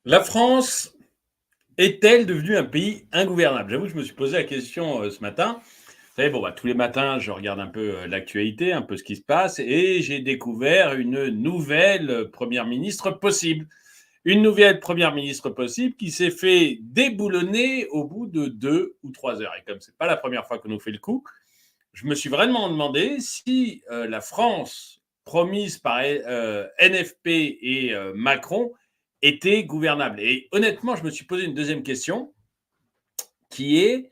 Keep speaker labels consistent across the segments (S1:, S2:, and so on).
S1: La France est-elle devenue un pays ingouvernable? J'avoue que je me suis posé la question ce matin. Vous savez, bon, tous les matins, je regarde un peu l'actualité, un peu ce qui se passe, et j'ai découvert une nouvelle première ministre possible. Une nouvelle première ministre possible qui s'est fait déboulonner au bout de 2 ou 3 heures. Et comme c'est pas la première fois qu'on nous fait le coup, je me suis vraiment demandé si la France promise par NFP et Macron était gouvernable. Et honnêtement, je me suis posé une deuxième question qui est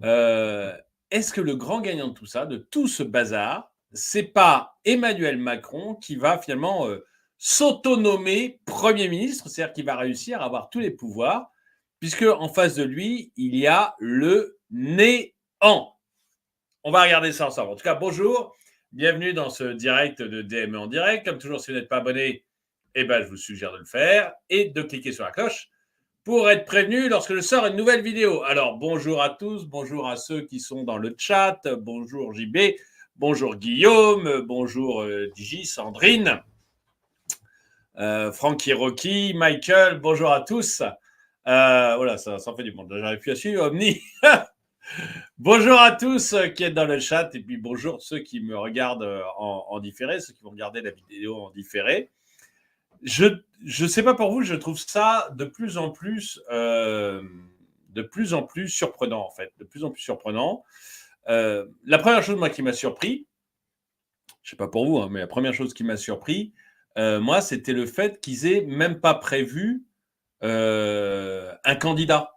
S1: euh, est-ce que le grand gagnant de tout ça, de tout ce bazar, c'est pas Emmanuel Macron qui va finalement s'autonomer Premier ministre, c'est-à-dire qu'il va réussir à avoir tous les pouvoirs, puisque en face de lui, il y a le néant. On va regarder ça ensemble. En tout cas, bonjour, bienvenue dans ce direct de DME en direct. Comme toujours, si vous n'êtes pas abonné, je vous suggère de le faire et de cliquer sur la cloche pour être prévenu lorsque je sors une nouvelle vidéo. Alors, bonjour à tous, bonjour à ceux qui sont dans le chat, bonjour JB, bonjour Guillaume, bonjour Digi, Sandrine, Francky Rocky, Michael, bonjour à tous. Voilà, ça fait du monde. J'arrive plus à suivre. Omni. Bonjour à tous qui êtes dans le chat et puis bonjour ceux qui me regardent en différé, ceux qui vont regarder la vidéo en différé. Je ne sais pas pour vous, je trouve ça de plus en plus surprenant en fait, de plus en plus surprenant. La première chose moi qui m'a surpris, je sais pas pour vous, mais la première chose qui m'a surpris, moi, c'était le fait qu'ils aient même pas prévu un candidat.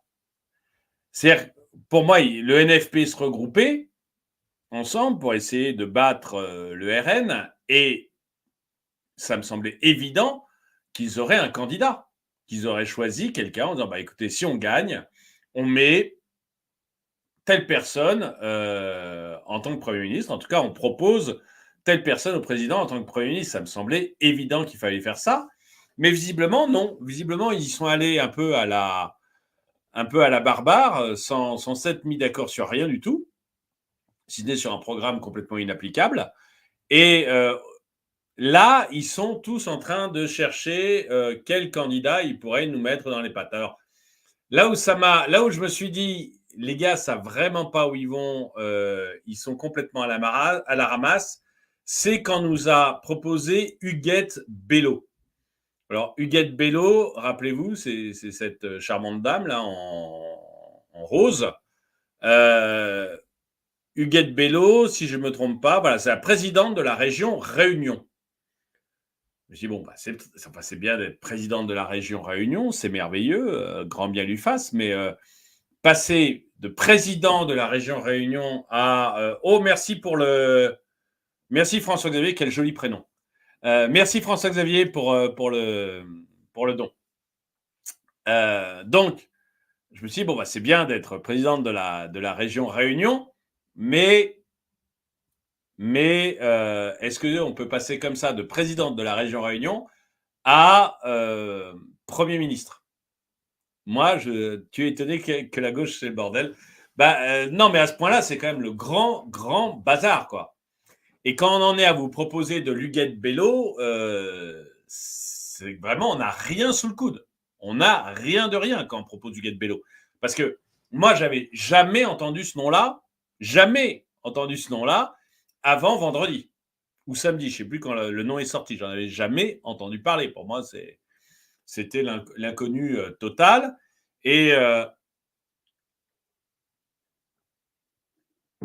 S1: C'est-à-dire, pour moi, le NFP se regroupait ensemble pour essayer de battre le RN et ça me semblait évident qu'ils auraient un candidat, qu'ils auraient choisi quelqu'un en disant écoutez, si on gagne, on met telle personne en tant que Premier ministre. En tout cas, on propose telle personne au président en tant que Premier ministre. Ça me semblait évident qu'il fallait faire ça. Mais visiblement, non. Visiblement, ils y sont allés un peu à la barbare, sans s'être mis d'accord sur rien du tout, si ce n'est sur un programme complètement inapplicable. Et là, ils sont tous en train de chercher quel candidat ils pourraient nous mettre dans les pattes. Alors, là où je me suis dit, les gars savent vraiment pas où ils vont, ils sont complètement à la ramasse, c'est quand on nous a proposé Huguette Bello. Alors, Huguette Bello, rappelez-vous, c'est cette charmante dame là en rose. Euh, Huguette Bello, si je ne me trompe pas, voilà, c'est la présidente de la région Réunion. Je dis, bon, c'est bien d'être présidente de la région Réunion, c'est merveilleux, grand bien lui fasse, mais passer de président de la région Réunion à oh, merci pour le. Merci François-Xavier, quel joli prénom. Merci François-Xavier pour le don. Donc, je me suis dit, bon, c'est bien d'être présidente de la région Réunion, mais est-ce qu'on peut passer comme ça de présidente de la région Réunion à Premier ministre? Moi, tu es étonné que la gauche, c'est le bordel. Non, mais à ce point-là, c'est quand même le grand, grand bazar, quoi. Et quand on en est à vous proposer de l'Huguette Bello, c'est vraiment, on n'a rien sous le coude. On n'a rien de rien quand on propose Huguette Bello. Parce que moi, j'avais jamais entendu ce nom-là, avant vendredi ou samedi. Je ne sais plus quand le nom est sorti. J'en avais jamais entendu parler. Pour moi, c'était l'inconnu total.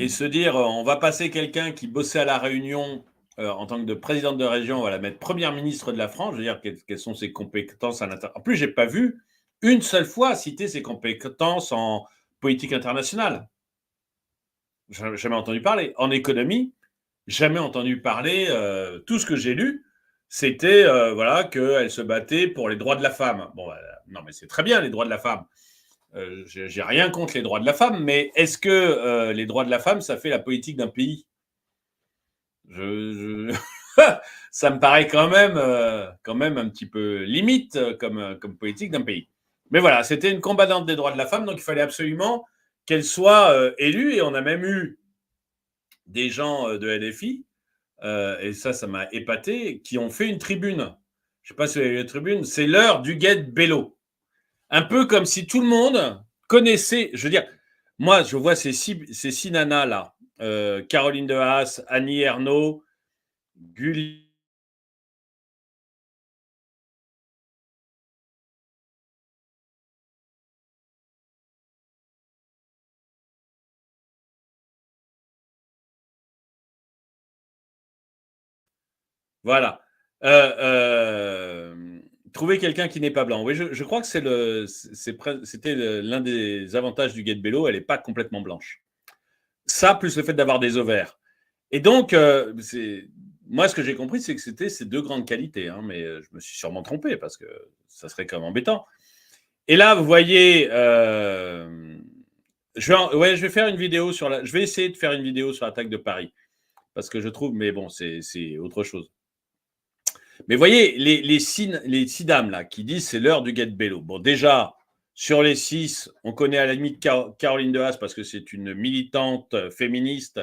S1: Et se dire, on va passer quelqu'un qui bossait à la Réunion en tant que présidente de région, on va la mettre première ministre de la France. Je veux dire, quelles sont ses compétences à l'intérieur. En plus, j'ai pas vu une seule fois citer ses compétences en politique internationale. Jamais entendu parler. En économie, jamais entendu parler. Tout ce que j'ai lu, c'était voilà, qu'elle se battait pour les droits de la femme. Bon, non, mais c'est très bien les droits de la femme. J'ai rien contre les droits de la femme, mais est-ce que les droits de la femme, ça fait la politique d'un pays? Ça me paraît quand même un petit peu limite comme politique d'un pays. Mais voilà, c'était une combattante des droits de la femme, donc il fallait absolument qu'elle soit élue, et on a même eu des gens de LFI, et ça m'a épaté, qui ont fait une tribune. Je ne sais pas si vous avez vu la tribune, c'est l'heure d'Huguette Bello. Un peu comme si tout le monde connaissait, je veux dire, moi, je vois ces six nanas-là, Caroline de Haas, Annie Ernaux, Gulli. Voilà. Trouver quelqu'un qui n'est pas blanc. Oui, je crois que c'était l'un des avantages du Get Bello. Elle n'est pas complètement blanche. Ça, plus le fait d'avoir des ovaires. Et donc, moi, ce que j'ai compris, c'est que c'était ces deux grandes qualités. Hein, mais je me suis sûrement trompé parce que ça serait quand même embêtant. Et là, vous voyez, je vais faire une vidéo je vais essayer de faire une vidéo sur l'attaque de Paris parce que je trouve, mais bon, c'est autre chose. Mais vous voyez, les six dames là qui disent c'est l'heure du Get Bello. Bon, déjà, sur les 6, on connaît à la limite Caroline de Haas parce que c'est une militante féministe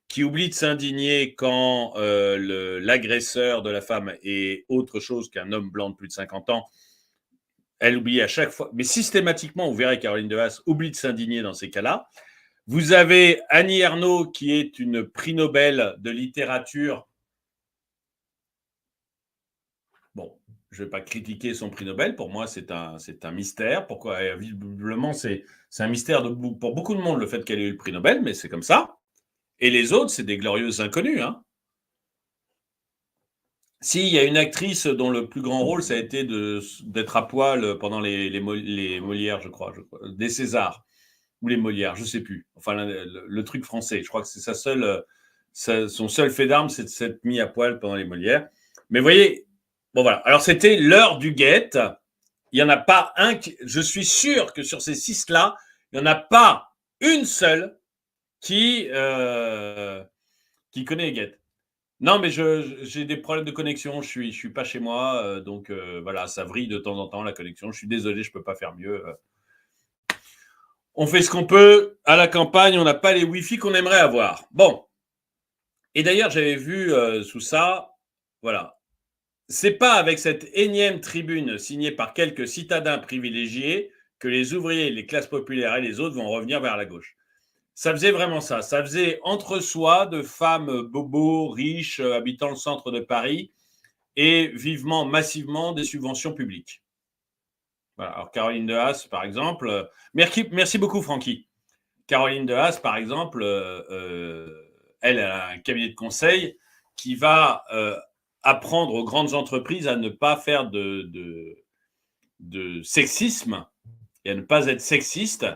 S1: qui oublie de s'indigner quand l'agresseur de la femme est autre chose qu'un homme blanc de plus de 50 ans. Elle oublie à chaque fois, mais systématiquement, vous verrez, Caroline de Haas oublie de s'indigner dans ces cas-là. Vous avez Annie Ernaux, qui est une prix Nobel de littérature. Bon, je ne vais pas critiquer son prix Nobel. Pour moi, c'est un mystère. Pourquoi? Visiblement, c'est un mystère pour beaucoup de monde, le fait qu'elle ait eu le prix Nobel, mais c'est comme ça. Et les autres, c'est des glorieuses inconnues. Hein. Si, il y a une actrice dont le plus grand rôle, ça a été d'être à poil pendant les Molières, je crois, des Césars, ou les Molières, je ne sais plus. Enfin, le truc français, je crois que c'est son seul fait d'arme, c'est de s'être mis à poil pendant les Molières. Mais vous voyez, bon voilà. Alors, c'était l'heure du guet. Il n'y en a pas un je suis sûr que sur ces 6-là, il n'y en a pas une seule qui connaît les guettes. Non, mais j'ai des problèmes de connexion. Je suis pas chez moi, donc voilà, ça vrille de temps en temps la connexion. Je suis désolé, je peux pas faire mieux. On fait ce qu'on peut. À la campagne, on n'a pas les Wi-Fi qu'on aimerait avoir. Bon. Et d'ailleurs, j'avais vu sous ça, voilà. C'est pas avec cette énième tribune signée par quelques citadins privilégiés que les ouvriers, les classes populaires et les autres vont revenir vers la gauche. Ça faisait vraiment ça. Ça faisait entre-soi de femmes bobos, riches, habitant le centre de Paris et vivement, massivement des subventions publiques. Voilà. Alors, Caroline de Haas, par exemple, merci beaucoup, Francky. Caroline de Haas, par exemple, elle a un cabinet de conseil qui va apprendre aux grandes entreprises à ne pas faire de sexisme et à ne pas être sexiste.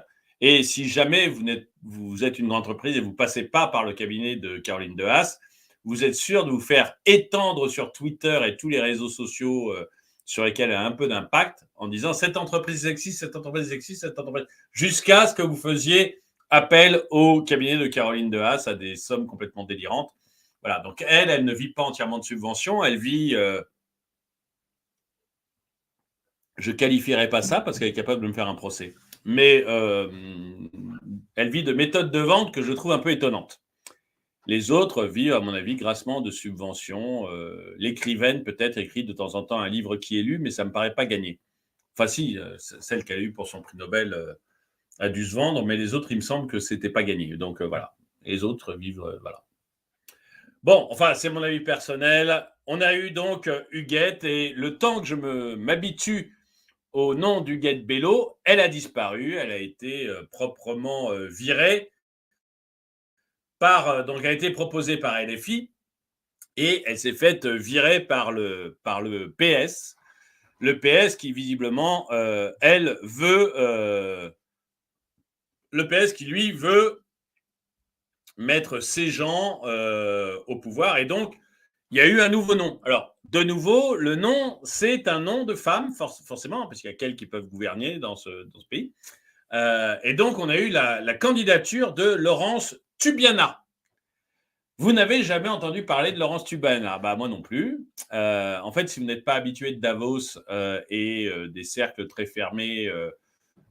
S1: Et si jamais vous êtes une grande entreprise et vous ne passez pas par le cabinet de Caroline de Haas, vous êtes sûr de vous faire étendre sur Twitter et tous les réseaux sociaux sur lesquels elle a un peu d'impact en disant cette entreprise sexiste, cette entreprise sexiste, cette entreprise, jusqu'à ce que vous faisiez appel au cabinet de Caroline de Haas à des sommes complètement délirantes. Voilà, donc elle ne vit pas entièrement de subventions, elle vit... je ne qualifierais pas ça parce qu'elle est capable de me faire un procès. Mais elle vit de méthodes de vente que je trouve un peu étonnantes. Les autres vivent, à mon avis, grassement de subventions. L'écrivaine, peut-être, écrit de temps en temps un livre qui est lu, mais ça ne me paraît pas gagné. Enfin, si, celle qu'elle a eue pour son prix Nobel a dû se vendre, mais les autres, il me semble que ce n'était pas gagné. Donc, voilà. Les autres vivent, voilà. Bon, enfin, c'est mon avis personnel. On a eu donc Huguette, et le temps que je m'habitue au nom du Get Bello, elle a disparu, elle a été proprement virée donc elle a été proposée par LFI et elle s'est faite virer par le PS. Le PS qui visiblement, elle veut, le PS qui lui veut mettre ces gens au pouvoir et donc il y a eu un nouveau nom. Alors, de nouveau, le nom, c'est un nom de femme, forcément, parce qu'il y a qu'elles qui peuvent gouverner dans ce pays. Et donc, on a eu la candidature de Laurence Tubiana. Vous n'avez jamais entendu parler de Laurence Tubiana? Bah, moi non plus. En fait, si vous n'êtes pas habitué de Davos et des cercles très fermés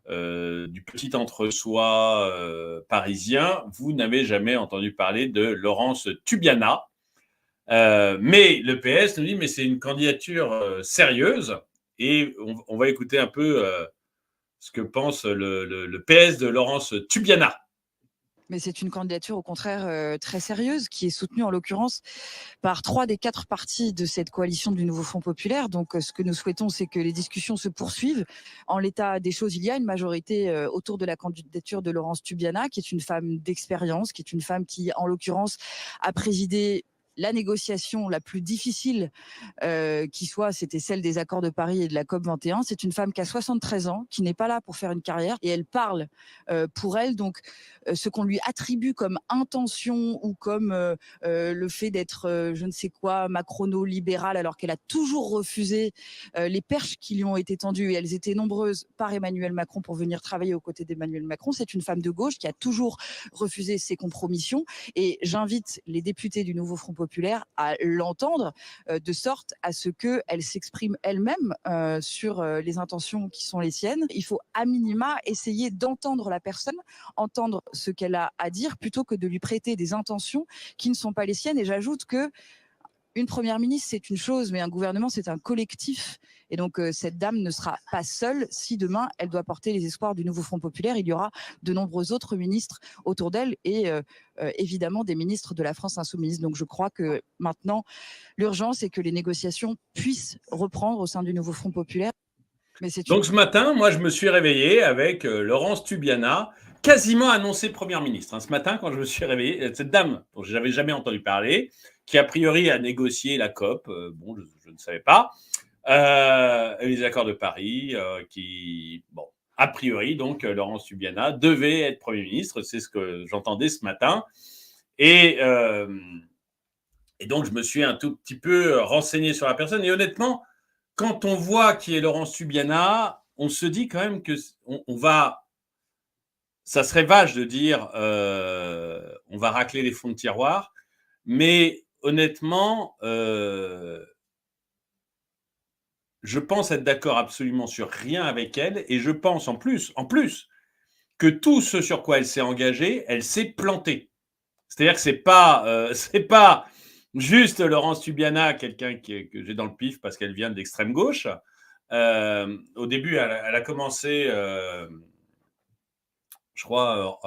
S1: du petit entre-soi parisien, vous n'avez jamais entendu parler de Laurence Tubiana. Mais le PS nous dit, mais c'est une candidature sérieuse et on va écouter un peu ce que pense le PS de Laurence Tubiana.
S2: Mais c'est une candidature au contraire très sérieuse qui est soutenue en l'occurrence par 3 des 4 partis de cette coalition du Nouveau Front Populaire. Donc ce que nous souhaitons, c'est que les discussions se poursuivent. En l'état des choses, il y a une majorité autour de la candidature de Laurence Tubiana, qui est une femme d'expérience, qui est une femme qui, en l'occurrence, a présidé la négociation la plus difficile qui soit, c'était celle des accords de Paris et de la COP 21. C'est une femme qui a 73 ans, qui n'est pas là pour faire une carrière et elle parle pour elle. Donc, ce qu'on lui attribue comme intention ou comme le fait d'être, je ne sais quoi, macrono-libérale, alors qu'elle a toujours refusé les perches qui lui ont été tendues, et elles étaient nombreuses, par Emmanuel Macron pour venir travailler aux côtés d'Emmanuel Macron. C'est une femme de gauche qui a toujours refusé ses compromissions. Et j'invite les députés du Nouveau Front Populaire à l'entendre, de sorte à ce qu'elle s'exprime elle-même sur les intentions qui sont les siennes. Il faut à minima essayer d'entendre la personne, entendre ce qu'elle a à dire, plutôt que de lui prêter des intentions qui ne sont pas les siennes. Et j'ajoute que une première ministre, c'est une chose, mais un gouvernement, c'est un collectif. Et donc, cette dame ne sera pas seule. Si demain, elle doit porter les espoirs du Nouveau Front Populaire, il y aura de nombreux autres ministres autour d'elle et évidemment des ministres de la France insoumise. Donc, je crois que maintenant, l'urgence est que les négociations puissent reprendre au sein du Nouveau Front Populaire.
S1: Donc, ce matin, moi, je me suis réveillé avec Laurence Tubiana, quasiment annoncée première ministre. Ce matin, quand je me suis réveillé, cette dame dont je n'avais jamais entendu parler, qui a priori a négocié la COP, bon, je ne savais pas, les accords de Paris, bon, a priori, donc, Laurence Tubiana devait être Premier ministre, c'est ce que j'entendais ce matin. Et donc, je me suis un tout petit peu renseigné sur la personne. Et honnêtement, quand on voit qui est Laurence Tubiana, on se dit quand même que on va. Ça serait vache de dire on va racler les fonds de tiroir, mais honnêtement, je pense être d'accord absolument sur rien avec elle, et je pense en plus que tout ce sur quoi elle s'est engagée, elle s'est plantée. C'est-à-dire que c'est pas juste Laurence Tubiana, quelqu'un que j'ai dans le pif parce qu'elle vient de l'extrême gauche. Au début, elle a commencé, je crois,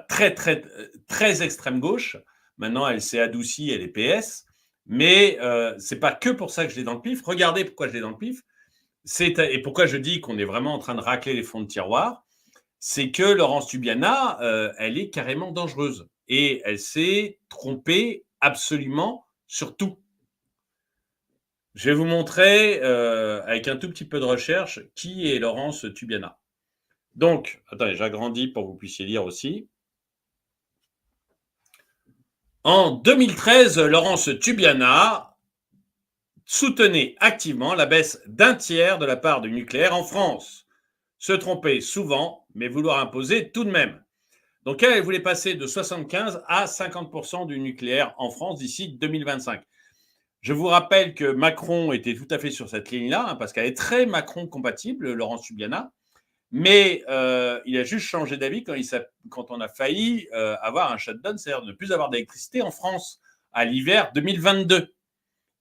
S1: très, très, très extrême gauche. Maintenant, elle s'est adoucie, elle est PS. Mais c'est pas que pour ça que je l'ai dans le pif. Regardez pourquoi je l'ai dans le pif. Et pourquoi je dis qu'on est vraiment en train de racler les fonds de tiroir. C'est que Laurence Tubiana, elle est carrément dangereuse. Et elle s'est trompée absolument sur tout. Je vais vous montrer, avec un tout petit peu de recherche, qui est Laurence Tubiana. Donc, attendez, j'agrandis pour que vous puissiez lire aussi. En 2013, Laurence Tubiana soutenait activement la baisse d'un tiers de la part du nucléaire en France. Se tromper souvent, mais vouloir imposer tout de même. Donc, elle voulait passer de 75 à 50% du nucléaire en France d'ici 2025. Je vous rappelle que Macron était tout à fait sur cette ligne-là, parce qu'elle est très Macron-compatible, Laurence Tubiana. Mais il a juste changé d'avis quand on a failli avoir un shutdown, c'est-à-dire ne plus avoir d'électricité en France à l'hiver 2022.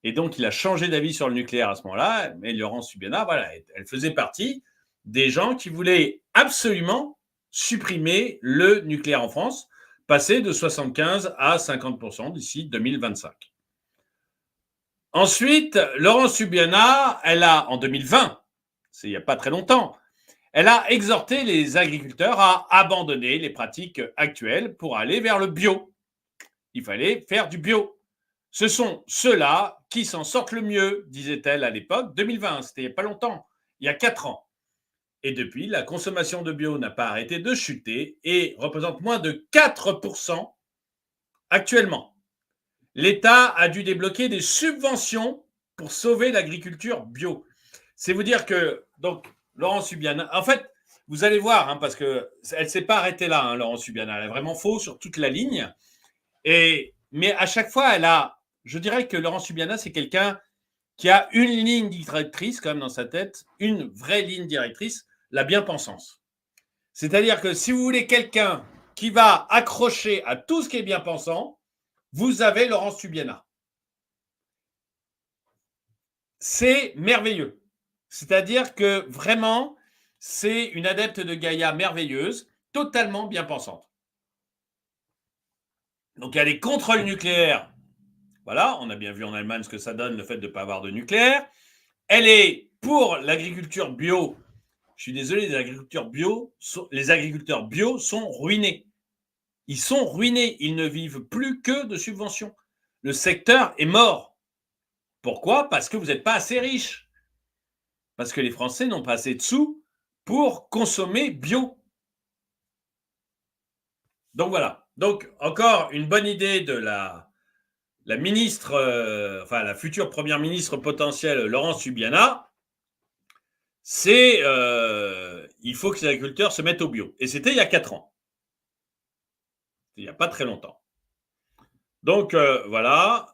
S1: Et donc, il a changé d'avis sur le nucléaire à ce moment-là. Mais Laurence Tubiana, voilà, elle faisait partie des gens qui voulaient absolument supprimer le nucléaire en France, passer de 75 à 50% d'ici 2025. Ensuite, Laurence Tubiana, en 2020, c'est il n'y a pas très longtemps, elle a exhorté les agriculteurs à abandonner les pratiques actuelles pour aller vers le bio. Il fallait faire du bio. Ce sont ceux-là qui s'en sortent le mieux, disait-elle à l'époque, 2020, c'était il n'y a pas longtemps, il y a 4 ans. Et depuis, la consommation de bio n'a pas arrêté de chuter et représente moins de 4% actuellement. L'État a dû débloquer des subventions pour sauver l'agriculture bio. C'est vous dire que, donc, Laurence Tubiana, en fait, vous allez voir, parce qu'elle ne s'est pas arrêtée là, Laurence Tubiana. Elle est vraiment faux sur toute la ligne. Mais à chaque fois, je dirais que Laurence Tubiana, c'est quelqu'un qui a une ligne directrice quand même dans sa tête, une vraie ligne directrice, la bien-pensance. C'est-à-dire que si vous voulez quelqu'un qui va accrocher à tout ce qui est bien-pensant, vous avez Laurence Tubiana. C'est merveilleux. C'est-à-dire que vraiment, c'est une adepte de Gaïa merveilleuse, totalement bien pensante. Donc elle est contre le nucléaire. Voilà, on a bien vu en Allemagne ce que ça donne, le fait de ne pas avoir de nucléaire. Elle est pour l'agriculture bio. Je suis désolé, les agriculteurs bio sont ruinés. Ils sont ruinés. Ils ne vivent plus que de subventions. Le secteur est mort. Pourquoi ? Parce que vous n'êtes pas assez riches. Parce que les Français n'ont pas assez de sous pour consommer bio. Donc voilà. Donc encore une bonne idée de la ministre, la future première ministre potentielle, Laurence Subiana, c'est il faut que les agriculteurs se mettent au bio. Et c'était il y a 4 ans. Il n'y a pas très longtemps. Donc voilà.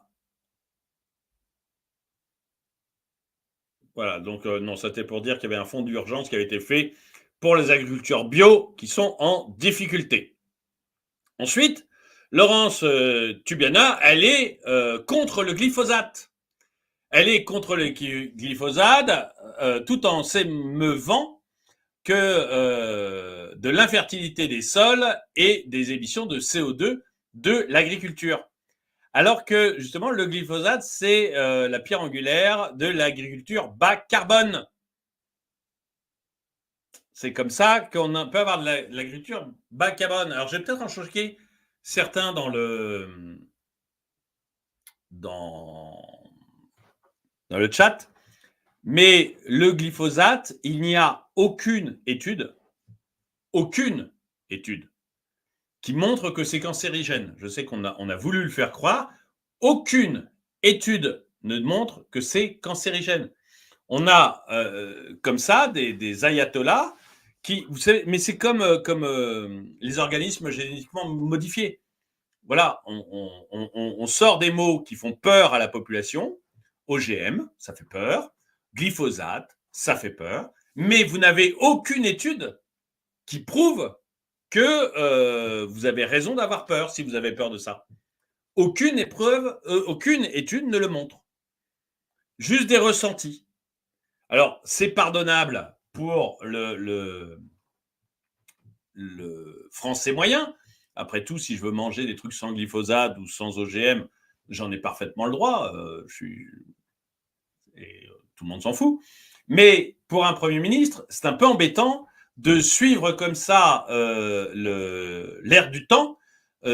S1: Voilà, donc non, c'était pour dire qu'il y avait un fonds d'urgence qui avait été fait pour les agriculteurs bio qui sont en difficulté. Ensuite, Laurence Tubiana, elle est contre le glyphosate. Elle est contre le glyphosate tout en s'émeuvant que de l'infertilité des sols et des émissions de CO2 de l'agriculture. Alors que justement, le glyphosate, c'est la pierre angulaire de l'agriculture bas carbone. C'est comme ça qu'on peut avoir de l'agriculture bas carbone. Alors, je vais peut-être en choquer certains dans le chat, mais le glyphosate, il n'y a aucune étude qui montre que c'est cancérigène. Je sais qu'on a voulu le faire croire. Aucune étude ne montre que c'est cancérigène. On a comme ça des ayatollahs qui, vous savez, mais c'est comme les organismes génétiquement modifiés. Voilà, on sort des mots qui font peur à la population. OGM, ça fait peur. Glyphosate, ça fait peur. Mais vous n'avez aucune étude qui prouve que vous avez raison d'avoir peur si vous avez peur de ça. Aucune étude ne le montre. Juste des ressentis. Alors, c'est pardonnable pour le français moyen. Après tout, si je veux manger des trucs sans glyphosate ou sans OGM, j'en ai parfaitement le droit. Et tout le monde s'en fout. Mais pour un Premier ministre, c'est un peu embêtant de suivre comme ça l'air du temps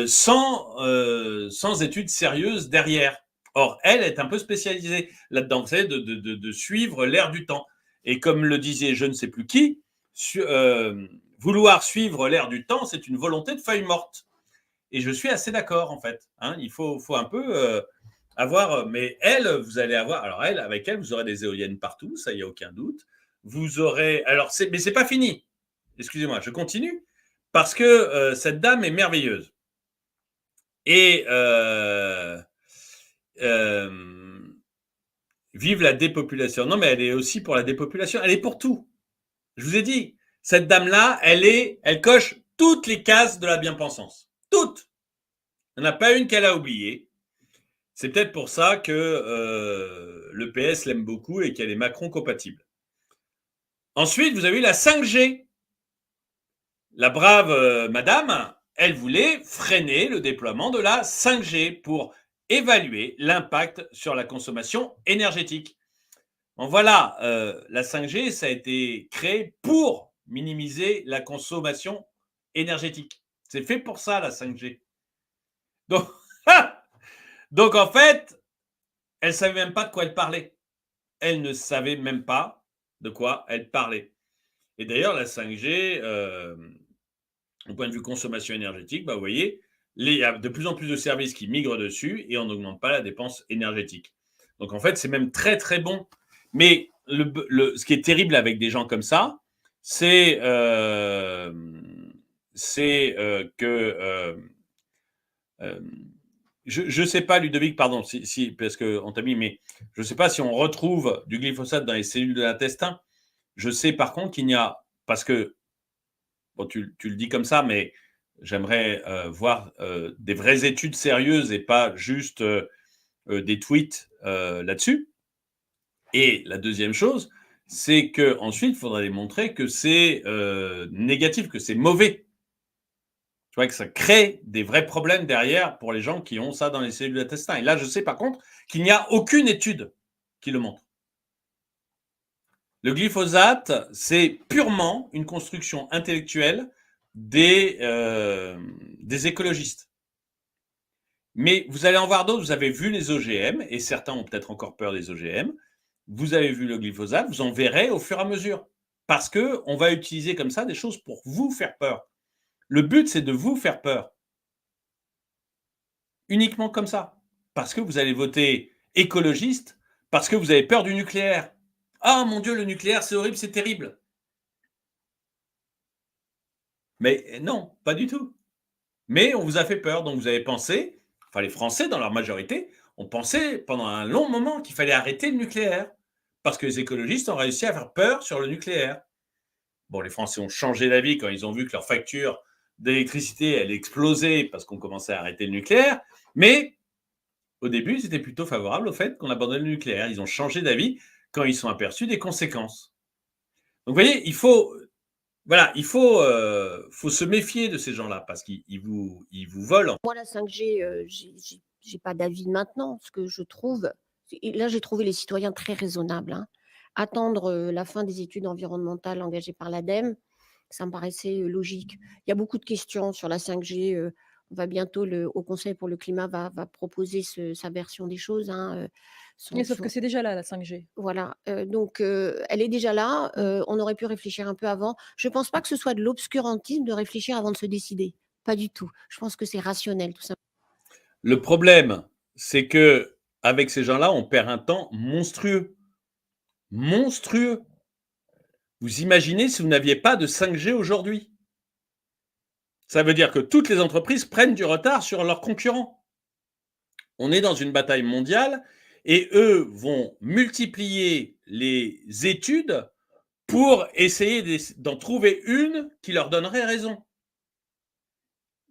S1: sans études sérieuses derrière. Or, elle est un peu spécialisée là-dedans, vous savez, de suivre l'air du temps. Et comme le disait je ne sais plus qui, vouloir suivre l'air du temps, c'est une volonté de feuille morte. Et je suis assez d'accord, en fait. Hein, il faut un peu avoir... Mais elle, vous allez avoir... Alors, avec elle, vous aurez des éoliennes partout, ça, il n'y a aucun doute. Vous aurez... Alors, mais c'est pas fini. Excusez-moi, je continue. Parce que cette dame est merveilleuse. Et vive la dépopulation. Non, mais elle est aussi pour la dépopulation. Elle est pour tout. Je vous ai dit, cette dame-là, elle coche toutes les cases de la bien-pensance. Toutes. Il n'y en a pas une qu'elle a oubliée. C'est peut-être pour ça que le PS l'aime beaucoup et qu'elle est Macron compatible. Ensuite, vous avez eu la 5G. La brave madame, elle voulait freiner le déploiement de la 5G pour évaluer l'impact sur la consommation énergétique. Bon, voilà, la 5G, ça a été créé pour minimiser la consommation énergétique. C'est fait pour ça, la 5G. Donc en fait, elle ne savait même pas de quoi elle parlait. Elle ne savait même pas de quoi elle parlait. Et d'ailleurs, la 5G, au point de vue consommation énergétique, vous voyez, il y a de plus en plus de services qui migrent dessus et on n'augmente pas la dépense énergétique. Donc en fait, c'est même très très bon. Mais ce qui est terrible avec des gens comme ça, c'est que je ne sais pas, Ludovic, pardon, parce qu'on t'a mis, mais je ne sais pas si on retrouve du glyphosate dans les cellules de l'intestin. Je sais par contre qu'il n'y a, parce que, bon, tu le dis comme ça, mais j'aimerais voir des vraies études sérieuses et pas juste des tweets là-dessus. Et la deuxième chose, c'est qu'ensuite, il faudrait démontrer que c'est négatif, que c'est mauvais. Tu vois, que ça crée des vrais problèmes derrière pour les gens qui ont ça dans les cellules d'intestin. Et là, je sais par contre qu'il n'y a aucune étude qui le montre. Le glyphosate, c'est purement une construction intellectuelle des écologistes. Mais vous allez en voir d'autres, vous avez vu les OGM, et certains ont peut-être encore peur des OGM, vous avez vu le glyphosate, vous en verrez au fur et à mesure. Parce qu'on va utiliser comme ça des choses pour vous faire peur. Le but, c'est de vous faire peur. Uniquement comme ça. Parce que vous allez voter écologiste, parce que vous avez peur du nucléaire. Ah mon Dieu, le nucléaire, c'est horrible, c'est terrible. Mais non, pas du tout. Mais on vous a fait peur, donc vous avez pensé, enfin les Français dans leur majorité, ont pensé pendant un long moment qu'il fallait arrêter le nucléaire. Parce que les écologistes ont réussi à faire peur sur le nucléaire. Bon, les Français ont changé d'avis quand ils ont vu que leur facture d'électricité, elle explosait parce qu'on commençait à arrêter le nucléaire. Mais au début, ils étaient plutôt favorables au fait qu'on abandonne le nucléaire. Ils ont changé d'avis quand ils sont aperçus des conséquences. Donc, vous voyez, il faut se méfier de ces gens-là parce qu'ils vous volent.
S3: Moi, la 5G, j'ai pas d'avis maintenant. Ce que je trouve, là, j'ai trouvé les citoyens très raisonnables. Hein. Attendre la fin des études environnementales engagées par l'ADEME, ça me paraissait logique. Il y a beaucoup de questions sur la 5G. On va bientôt, le Haut Conseil pour le climat va proposer sa version des choses. Hein,
S4: sauf que c'est déjà là, la 5G.
S3: Voilà, donc elle est déjà là. On aurait pu réfléchir un peu avant. Je ne pense pas que ce soit de l'obscurantisme de réfléchir avant de se décider. Pas du tout. Je pense que c'est rationnel, tout simplement.
S1: Le problème, c'est que avec ces gens-là, on perd un temps monstrueux. Monstrueux. Vous imaginez si vous n'aviez pas de 5G aujourd'hui? Ça veut dire que toutes les entreprises prennent du retard sur leurs concurrents. On est dans une bataille mondiale et eux vont multiplier les études pour essayer d'en trouver une qui leur donnerait raison.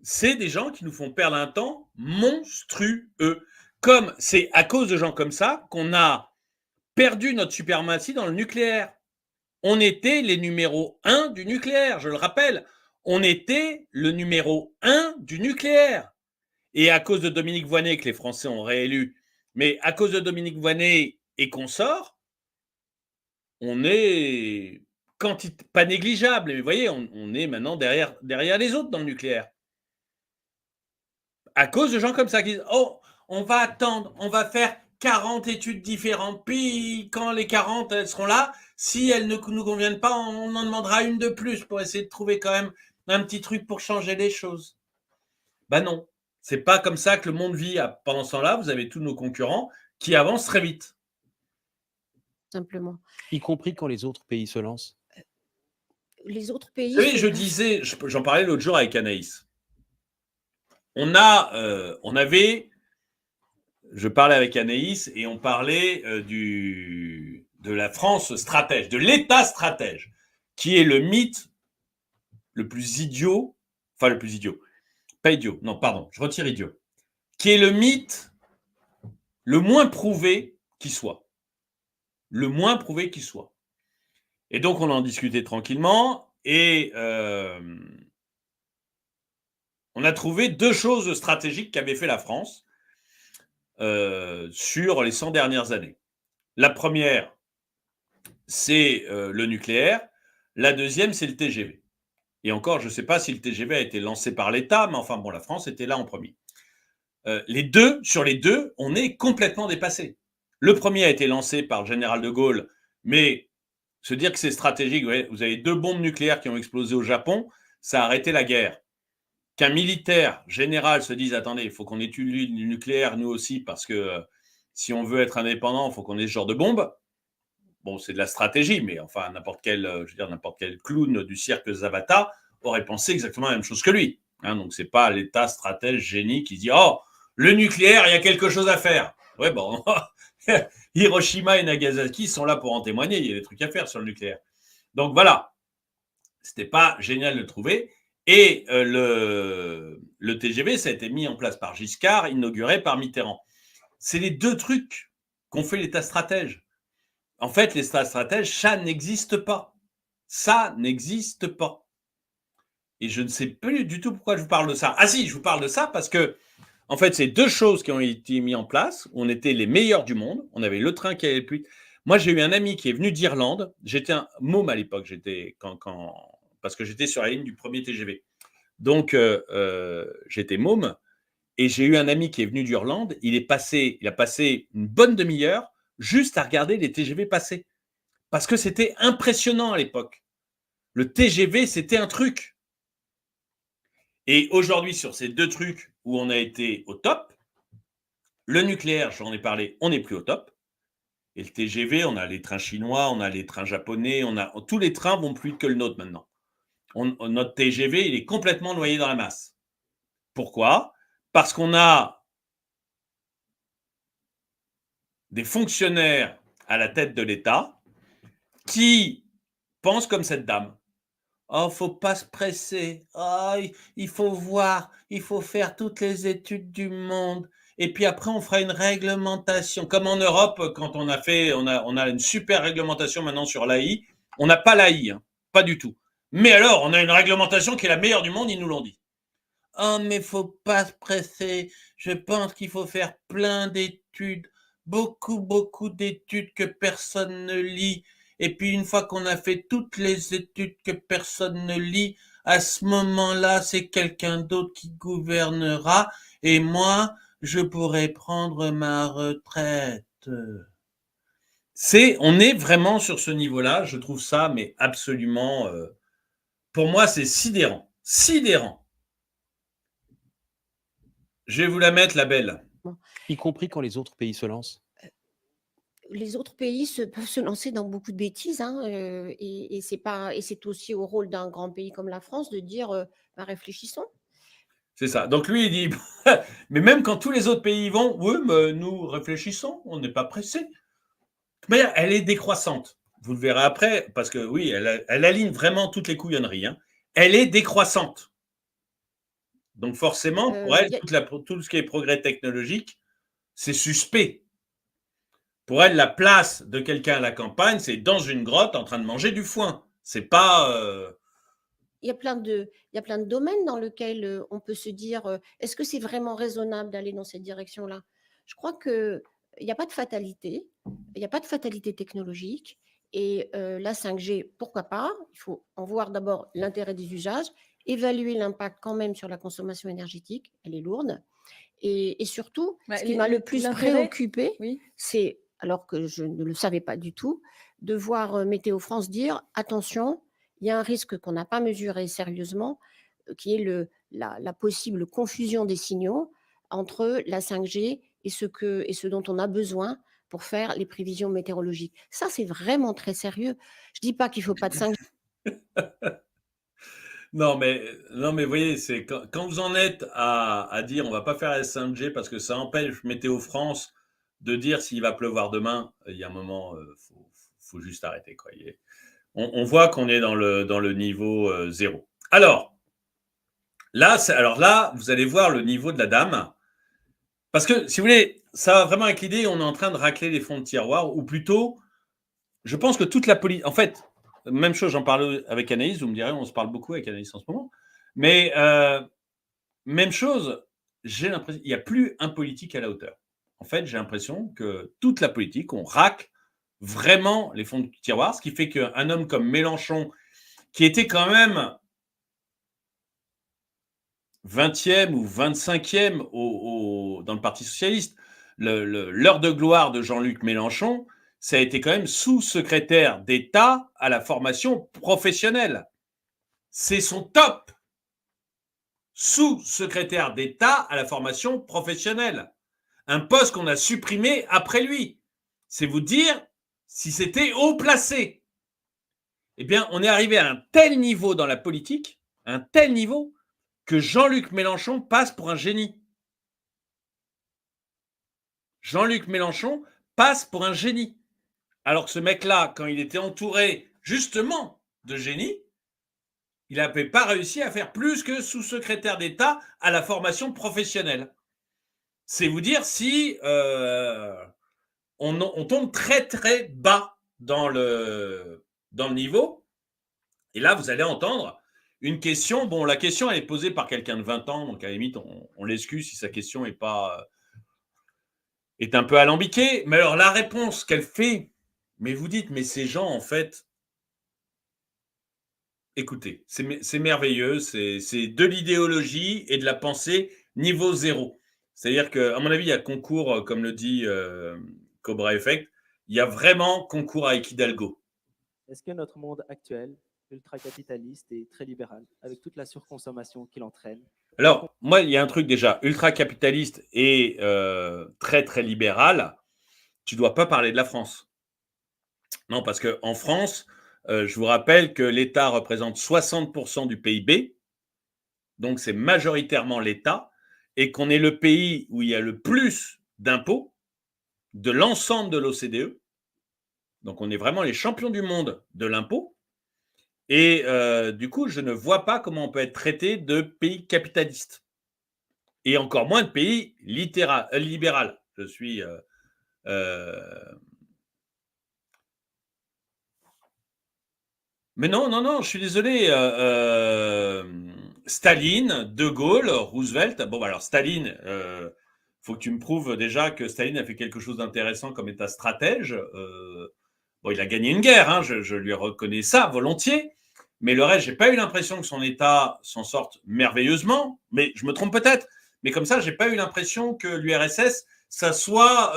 S1: C'est des gens qui nous font perdre un temps monstrueux. Comme c'est à cause de gens comme ça qu'on a perdu notre suprématie dans le nucléaire. On était les numéros 1 du nucléaire, je le rappelle. On était le numéro 1 du nucléaire. Et à cause de Dominique Voynet, que les Français ont réélu, mais à cause de Dominique Voynet et consorts, on est pas négligeable, mais vous voyez, on est maintenant derrière les autres dans le nucléaire. À cause de gens comme ça qui disent « Oh, on va attendre, on va faire 40 études différentes, puis quand les 40 elles seront là, si elles ne nous conviennent pas, on en demandera une de plus pour essayer de trouver quand même un petit truc pour changer les choses. » Ben non, c'est pas comme ça que le monde vit. Pendant ce temps-là, vous avez tous nos concurrents qui avancent très vite.
S3: Simplement.
S5: Y compris quand les autres pays se lancent.
S3: Les autres pays.
S1: Vous savez, je disais, j'en parlais l'autre jour avec Anaïs. Je parlais avec Anaïs et on parlait de la France stratège, de l'État stratège, qui est le mythe le plus idiot, enfin le plus idiot, pas idiot, non, pardon, je retire idiot, qui est le mythe le moins prouvé qui soit. Le moins prouvé qui soit. Et donc, on en discutait tranquillement et on a trouvé deux choses stratégiques qu'avait fait la France sur les 100 dernières années. La première, c'est le nucléaire. La deuxième, c'est le TGV. Et encore, je ne sais pas si le TGV a été lancé par l'État, mais enfin bon, la France était là en premier. Sur les deux, on est complètement dépassé. Le premier a été lancé par le général de Gaulle, mais se dire que c'est stratégique, vous avez deux bombes nucléaires qui ont explosé au Japon, ça a arrêté la guerre. Qu'un militaire général se dise « Attendez, il faut qu'on étudie le nucléaire, nous aussi, parce que si on veut être indépendant, il faut qu'on ait ce genre de bombe. » Bon, c'est de la stratégie, mais enfin, n'importe quel clown du cirque Zavata aurait pensé exactement la même chose que lui. Hein, donc, ce n'est pas l'État stratège génie qui dit « Oh, le nucléaire, il y a quelque chose à faire. » Ouais, bon, Hiroshima et Nagasaki sont là pour en témoigner. Il y a des trucs à faire sur le nucléaire. Donc, voilà. Ce n'était pas génial de le trouver. Et le TGV, ça a été mis en place par Giscard, inauguré par Mitterrand. C'est les deux trucs qu'ont fait l'État stratège. En fait, les stratèges, ça n'existe pas. Ça n'existe pas. Et je ne sais plus du tout pourquoi je vous parle de ça. Ah si, je vous parle de ça parce que, en fait, c'est deux choses qui ont été mises en place. On était les meilleurs du monde. On avait le train qui allait le plus vite. Moi, j'ai eu un ami qui est venu d'Irlande. J'étais un môme à l'époque. Parce que j'étais sur la ligne du premier TGV. Donc, j'étais môme. Et j'ai eu un ami qui est venu d'Irlande. Il a passé une bonne demi-heure juste à regarder les TGV passer. Parce que c'était impressionnant à l'époque. Le TGV, c'était un truc. Et aujourd'hui, sur ces deux trucs où on a été au top, le nucléaire, j'en ai parlé, on n'est plus au top. Et le TGV, on a les trains chinois, on a les trains japonais, tous les trains vont plus vite que le nôtre maintenant. Notre TGV, il est complètement noyé dans la masse. Pourquoi ? Parce qu'on a des fonctionnaires à la tête de l'État qui pensent comme cette dame. Oh, faut pas se presser. Oh, il faut voir, il faut faire toutes les études du monde. Et puis après, on fera une réglementation. Comme en Europe, quand on a une super réglementation maintenant sur l'AI. On n'a pas l'AI, hein, pas du tout. Mais alors, on a une réglementation qui est la meilleure du monde, ils nous l'ont dit. Oh, mais faut pas se presser. Je pense qu'il faut faire plein d'études. Beaucoup d'études que personne ne lit. Et puis, une fois qu'on a fait toutes les études que personne ne lit, à ce moment-là, c'est quelqu'un d'autre qui gouvernera et moi, je pourrai prendre ma retraite. On est vraiment sur ce niveau-là. Je trouve ça, mais absolument, pour moi, c'est sidérant. Sidérant. Je vais vous la mettre, la belle.
S5: Y compris quand les autres pays se lancent.
S3: Les autres pays peuvent se lancer dans beaucoup de bêtises, hein, et c'est aussi au rôle d'un grand pays comme la France de dire réfléchissons.
S1: C'est ça. Donc lui, il dit, mais même quand tous les autres pays y vont, oui, mais nous réfléchissons, on n'est pas pressés. Mais elle est décroissante. Vous le verrez après, parce que oui, elle aligne vraiment toutes les couillonneries. Hein. Elle est décroissante. Donc forcément, pour elle, tout ce qui est progrès technologique, c'est suspect. Pour elle, la place de quelqu'un à la campagne, c'est dans une grotte en train de manger du foin. C'est pas.
S3: Il y a plein de domaines dans lesquels on peut se dire est-ce que c'est vraiment raisonnable d'aller dans cette direction-là ? Je crois qu'il n'y a pas de fatalité, il n'y a pas de fatalité technologique. Et la 5G, pourquoi pas ? Il faut en voir d'abord l'intérêt des usages, évaluer l'impact quand même sur la consommation énergétique, elle est lourde. Et surtout, ce qui m'a le plus préoccupé, c'est, alors que je ne le savais pas du tout, de voir Météo France dire attention, il y a un risque qu'on n'a pas mesuré sérieusement, qui est la possible confusion des signaux entre la 5G et ce dont on a besoin pour faire les prévisions météorologiques. Ça, c'est vraiment très sérieux. Je ne dis pas qu'il ne faut pas de 5G.
S1: Non, mais vous voyez, c'est quand vous en êtes à dire on ne va pas faire la 5G parce que ça empêche Météo France de dire s'il va pleuvoir demain, il y a un moment, faut juste arrêter. Quoi. On voit qu'on est dans le niveau 0. Alors là, vous allez voir le niveau de la dame. Parce que, si vous voulez, ça va vraiment avec l'idée, on est en train de racler les fonds de tiroir, ou plutôt, je pense que toute la politique... En fait, même chose, j'en parle avec Anaïs, vous me direz, on se parle beaucoup avec Anaïs en ce moment. Mais même chose, j'ai l'impression qu'il n'y a plus un politique à la hauteur. En fait, j'ai l'impression que toute la politique, on racle vraiment les fonds de tiroir, ce qui fait qu'un homme comme Mélenchon, qui était quand même 20e ou 25e dans le Parti socialiste, l'heure de gloire de Jean-Luc Mélenchon, ça a été quand même sous-secrétaire d'État à la formation professionnelle. C'est son top. Sous-secrétaire d'État à la formation professionnelle. Un poste qu'on a supprimé après lui. C'est vous dire si c'était haut placé. Eh bien, on est arrivé à un tel niveau dans la politique, un tel niveau, que Jean-Luc Mélenchon passe pour un génie. Jean-Luc Mélenchon passe pour un génie. Alors que ce mec-là, quand il était entouré justement de génies, il n'avait pas réussi à faire plus que sous-secrétaire d'État à la formation professionnelle. C'est vous dire si on tombe très très bas dans le niveau. Et là, vous allez entendre une question. Bon, la question, elle est posée par quelqu'un de 20 ans, donc à la limite, on l'excuse si sa question est un peu alambiquée. Mais alors, la réponse qu'elle fait, mais vous dites, mais ces gens, en fait, écoutez, c'est merveilleux, c'est de l'idéologie et de la pensée niveau zéro. C'est-à-dire qu'à mon avis, il y a concours, comme le dit Cobra Effect, il y a vraiment concours avec Hidalgo.
S6: Est-ce que notre monde actuel, ultra-capitaliste et très libéral, avec toute la surconsommation qu'il entraîne…
S1: Alors, moi, il y a un truc déjà, ultra-capitaliste et très, très libéral, tu ne dois pas parler de la France. Non, parce qu'en France, je vous rappelle que l'État représente 60% du PIB, donc c'est majoritairement l'État, et qu'on est le pays où il y a le plus d'impôts de l'ensemble de l'OCDE. Donc on est vraiment les champions du monde de l'impôt. Et du coup, je ne vois pas comment on peut être traité de pays capitaliste. Et encore moins de pays libéral. Je suis… Mais non, je suis désolé. Staline, De Gaulle, Roosevelt. Bon, alors Staline, faut que tu me prouves déjà que Staline a fait quelque chose d'intéressant comme État stratège. Bon, il a gagné une guerre, hein, je lui reconnais ça volontiers. Mais le reste, j'ai pas eu l'impression que son État s'en sorte merveilleusement. Mais je me trompe peut-être. Mais comme ça, j'ai pas eu l'impression que l'URSS, ça soit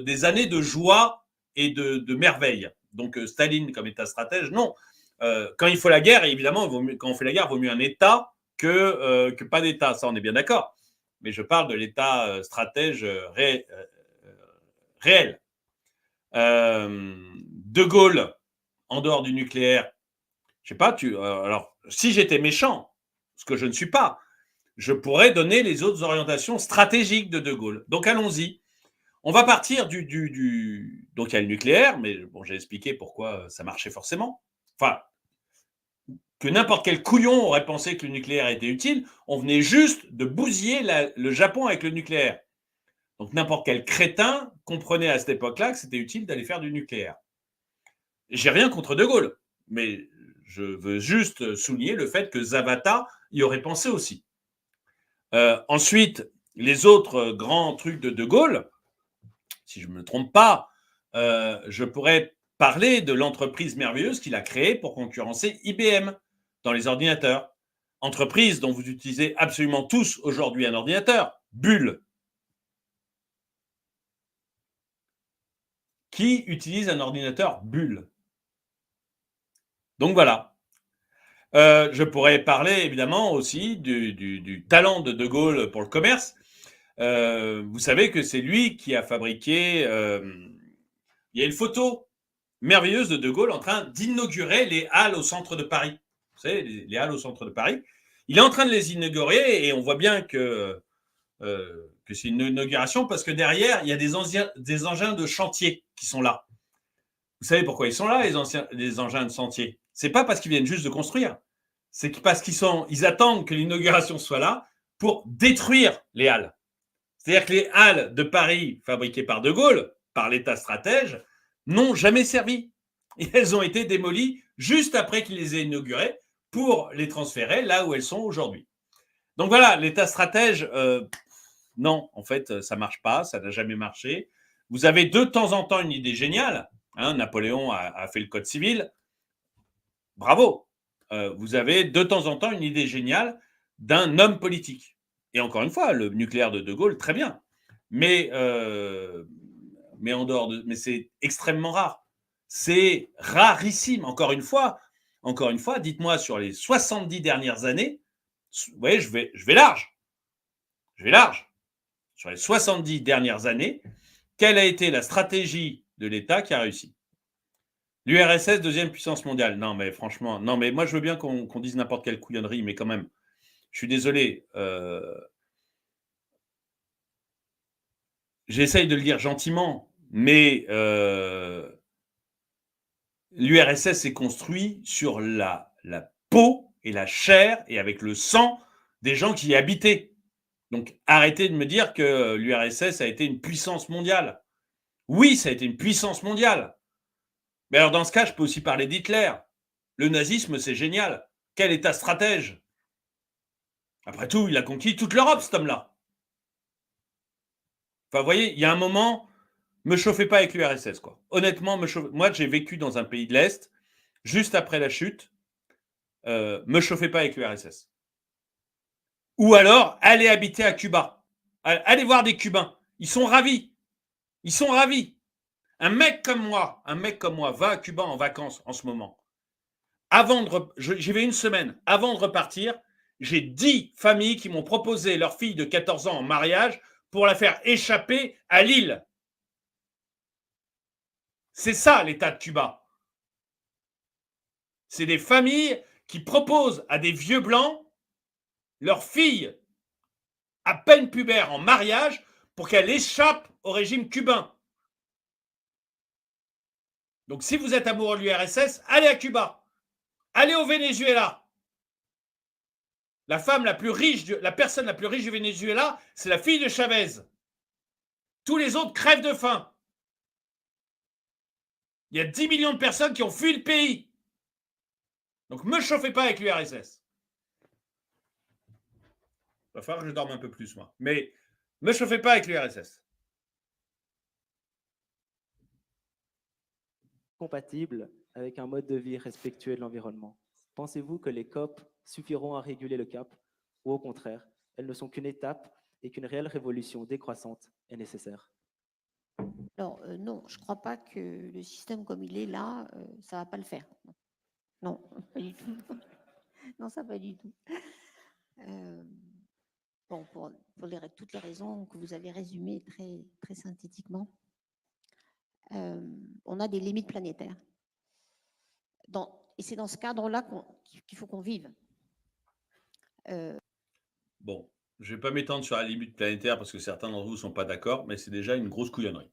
S1: des années de joie et de merveille. Donc Staline comme État stratège, non. Quand il faut la guerre, évidemment, quand on fait la guerre, il vaut mieux un État que pas d'État. Ça, on est bien d'accord. Mais je parle de l'État stratège réel. De Gaulle, en dehors du nucléaire, je sais pas, alors, si j'étais méchant, ce que je ne suis pas, je pourrais donner les autres orientations stratégiques de Gaulle. Donc, allons-y. On va partir donc, il y a le nucléaire, mais bon, j'ai expliqué pourquoi ça marchait forcément. Enfin, que n'importe quel couillon aurait pensé que le nucléaire était utile, on venait juste de bousiller le Japon avec le nucléaire. Donc n'importe quel crétin comprenait à cette époque-là que c'était utile d'aller faire du nucléaire. J'ai rien contre De Gaulle, mais je veux juste souligner le fait que Zapata y aurait pensé aussi. Ensuite, les autres grands trucs de Gaulle, si je ne me trompe pas, je pourrais parler de l'entreprise merveilleuse qu'il a créée pour concurrencer IBM dans les ordinateurs. Entreprise dont vous utilisez absolument tous aujourd'hui un ordinateur, Bull. Qui utilise un ordinateur Bull? Donc voilà. Je pourrais parler évidemment aussi du talent de Gaulle pour le commerce. Vous savez que c'est lui qui a fabriqué… il y a une photo merveilleuse de Gaulle en train d'inaugurer les halles au centre de Paris. Vous savez, les halles au centre de Paris. Il est en train de les inaugurer et on voit bien que c'est une inauguration parce que derrière, il y a des engins de chantier qui sont là. Vous savez pourquoi ils sont là, les engins de chantier? C'est pas parce qu'ils viennent juste de construire. C'est parce ils attendent que l'inauguration soit là pour détruire les halles. C'est-à-dire que les halles de Paris fabriquées par De Gaulle, par l'État stratège, n'ont jamais servi. Et elles ont été démolies juste après qu'il les ait inaugurées pour les transférer là où elles sont aujourd'hui. Donc voilà, l'État stratège, non, en fait, ça ne marche pas, ça n'a jamais marché. Vous avez de temps en temps une idée géniale. Hein, Napoléon a fait le code civil. Bravo. Vous avez de temps en temps une idée géniale d'un homme politique. Et encore une fois, le nucléaire de Gaulle, très bien. Mais en dehors mais c'est extrêmement rare. C'est rarissime. Encore une fois, dites-moi sur les 70 dernières années, vous voyez, je vais large. Je vais large. Sur les 70 dernières années, quelle a été la stratégie de l'État qui a réussi? L'URSS, deuxième puissance mondiale. Non, mais franchement, non, mais moi, je veux bien qu'on dise n'importe quelle couillonnerie, mais quand même, je suis désolé. J'essaye de le dire gentiment, mais l'URSS s'est construit sur la peau et la chair et avec le sang des gens qui y habitaient. Donc, arrêtez de me dire que l'URSS a été une puissance mondiale. Oui, ça a été une puissance mondiale. Mais alors, dans ce cas, je peux aussi parler d'Hitler. Le nazisme, c'est génial. Quel État stratège. Après tout, il a conquis toute l'Europe, cet homme-là. Enfin, vous voyez, il y a un moment, me chauffez pas avec l'URSS, quoi. Honnêtement, moi, j'ai vécu dans un pays de l'Est, juste après la chute, me chauffez pas avec l'URSS. Ou alors, allez habiter à Cuba. Allez voir des Cubains. Ils sont ravis. Ils sont ravis. Un mec comme moi va à Cuba en vacances en ce moment. J'y vais une semaine. Avant de repartir, j'ai 10 familles qui m'ont proposé leur fille de 14 ans en mariage pour la faire échapper à Lille. C'est ça l'état de Cuba. C'est des familles qui proposent à des vieux blancs leur fille à peine pubère en mariage pour qu'elle échappe au régime cubain. Donc si vous êtes amoureux de l'URSS, allez à Cuba. Allez au Venezuela. La personne la plus riche du Venezuela, c'est la fille de Chavez. Tous les autres crèvent de faim. Il y a 10 millions de personnes qui ont fui le pays. Donc, ne me chauffez pas avec l'URSS. Il va falloir que je dorme un peu plus, moi. Mais ne me chauffez pas avec l'URSS.
S6: Compatible avec un mode de vie respectueux de l'environnement. Pensez-vous que les COP suffiront à réguler le cap ou au contraire, elles ne sont qu'une étape et qu'une réelle révolution décroissante est nécessaire?
S3: Alors, non, je ne crois pas que le système comme il est là, ça ne va pas le faire. Non, pas du tout. Non, ça pas du tout. Bon, pour toutes les raisons que vous avez résumées très, très synthétiquement, on a des limites planétaires. Et c'est dans ce cadre-là qu'il faut qu'on vive.
S1: Bon, je ne vais pas m'étendre sur la limite planétaire parce que certains d'entre vous ne sont pas d'accord, mais c'est déjà une grosse couillonnerie.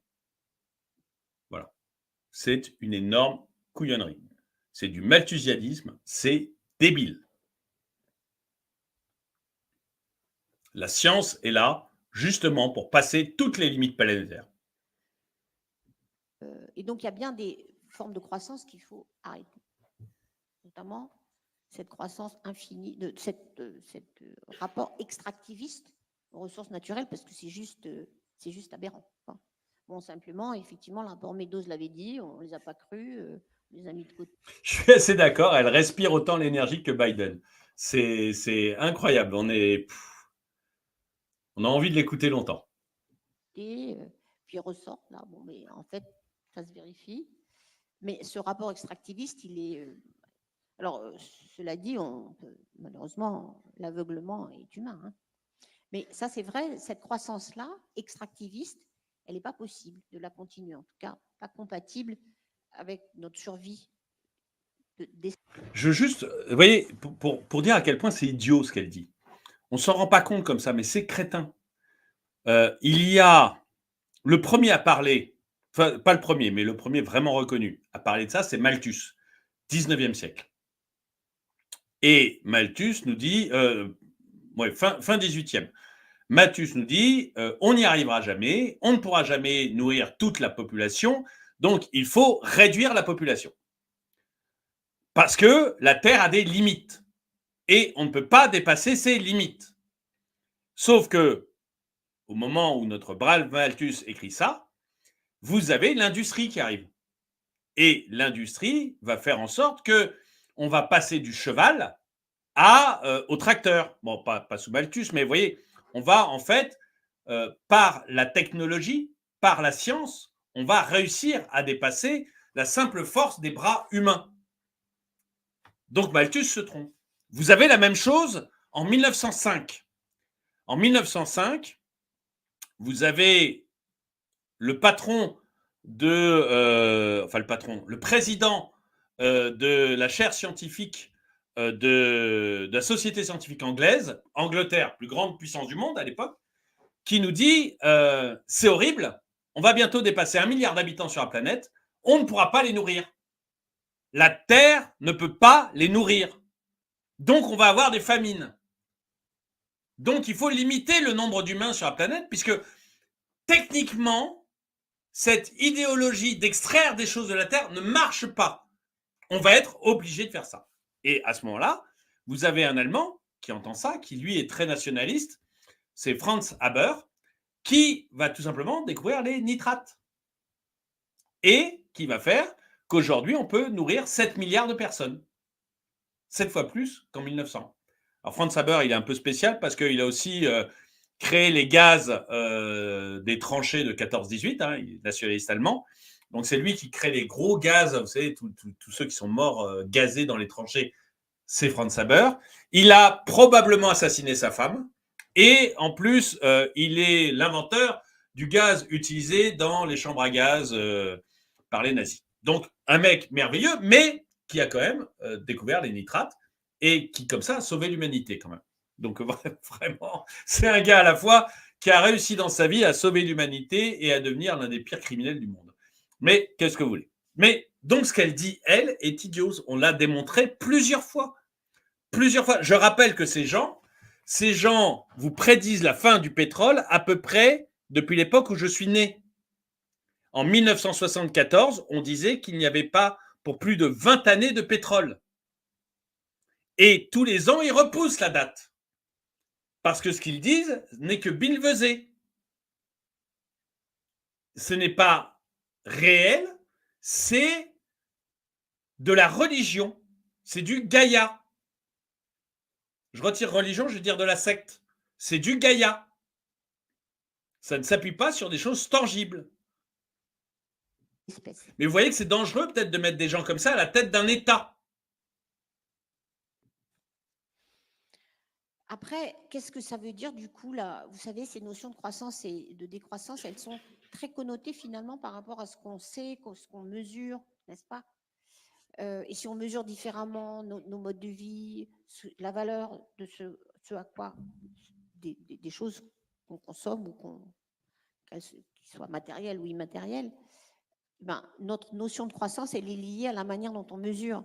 S1: Voilà. C'est une énorme couillonnerie. C'est du malthusianisme, c'est débile. La science est là justement pour passer toutes les limites planétaires.
S3: Et donc, il y a bien des formes de croissance qu'il faut arrêter. Notamment cette croissance infinie, cet rapport extractiviste aux ressources naturelles, parce que c'est juste aberrant. Enfin, bon, simplement, effectivement, le rapport Meadows l'avait dit, on ne les a pas crus, on les a mis de côté.
S1: Je suis assez d'accord, elle respire autant l'énergie que Biden. C'est incroyable, on a envie de l'écouter longtemps.
S3: Et puis il ressort, là, bon, mais en fait, ça se vérifie. Mais ce rapport extractiviste, il est... alors, cela dit, malheureusement, l'aveuglement est humain. Hein. Mais ça, c'est vrai, cette croissance-là, extractiviste, elle n'est pas possible de la continuer, en tout cas, pas compatible avec notre survie.
S1: Vous voyez, pour dire à quel point c'est idiot ce qu'elle dit. On ne s'en rend pas compte comme ça, mais c'est crétin. Il y a le premier à parler, enfin, pas le premier, mais le premier vraiment reconnu à parler de ça, c'est Malthus, 19e siècle. Et Malthus nous dit, fin 18e, Malthus nous dit, on n'y arrivera jamais, on ne pourra jamais nourrir toute la population, donc il faut réduire la population. Parce que la Terre a des limites et on ne peut pas dépasser ces limites. Sauf que, au moment où notre brave Malthus écrit ça, vous avez l'industrie qui arrive. Et l'industrie va faire en sorte qu'on va passer du cheval au tracteur. Bon, pas sous Malthus, mais vous voyez, on va en fait, par la technologie, par la science, on va réussir à dépasser la simple force des bras humains. Donc Malthus se trompe. Vous avez la même chose en 1905. En 1905, vous avez le président de la chaire scientifique de la Société scientifique anglaise, Angleterre, plus grande puissance du monde à l'époque, qui nous dit c'est horrible, on va bientôt dépasser 1 milliard d'habitants sur la planète, on ne pourra pas les nourrir. La Terre ne peut pas les nourrir. Donc, on va avoir des famines. Donc, il faut limiter le nombre d'humains sur la planète, puisque techniquement, cette idéologie d'extraire des choses de la terre ne marche pas. On va être obligé de faire ça. Et à ce moment-là, vous avez un Allemand qui entend ça, qui lui est très nationaliste, c'est Franz Haber, qui va tout simplement découvrir les nitrates. Et qui va faire qu'aujourd'hui, on peut nourrir 7 milliards de personnes. 7 fois plus qu'en 1900. Alors Franz Haber, il est un peu spécial parce qu'il a aussi créé les gaz des tranchées de 14-18, hein, il est nationaliste allemand. Donc c'est lui qui crée les gros gaz, vous savez, tous ceux qui sont morts gazés dans les tranchées, c'est Franz Haber. Il a probablement assassiné sa femme et en plus, il est l'inventeur du gaz utilisé dans les chambres à gaz par les nazis. Donc un mec merveilleux, mais qui a quand même découvert les nitrates et qui, comme ça, a sauvé l'humanité quand même. Donc vraiment, c'est un gars à la fois qui a réussi dans sa vie à sauver l'humanité et à devenir l'un des pires criminels du monde. Mais qu'est-ce que vous voulez? Mais donc ce qu'elle dit, elle, est idiose. On l'a démontré plusieurs fois. Plusieurs fois. Je rappelle que ces gens vous prédisent la fin du pétrole à peu près depuis l'époque où je suis né. En 1974, on disait qu'il n'y avait pas pour plus de 20 années de pétrole. Et tous les ans, ils repoussent la date. Parce que ce qu'ils disent n'est que billevesé. Ce n'est pas réel, c'est de la religion. C'est du Gaïa. Je retire religion, je vais dire de la secte. C'est du Gaïa. Ça ne s'appuie pas sur des choses tangibles. Mais vous voyez que c'est dangereux peut-être de mettre des gens comme ça à la tête d'un État.
S3: Après, qu'est-ce que ça veut dire du coup là? Vous savez, ces notions de croissance et de décroissance, elles sont très connotées finalement par rapport à ce qu'on sait, ce qu'on mesure, n'est-ce pas? Et si on mesure différemment nos modes de vie, la valeur de ce à quoi des choses qu'on consomme ou qu'elles soient matérielles ou immatérielles, ben, notre notion de croissance, elle est liée à la manière dont on mesure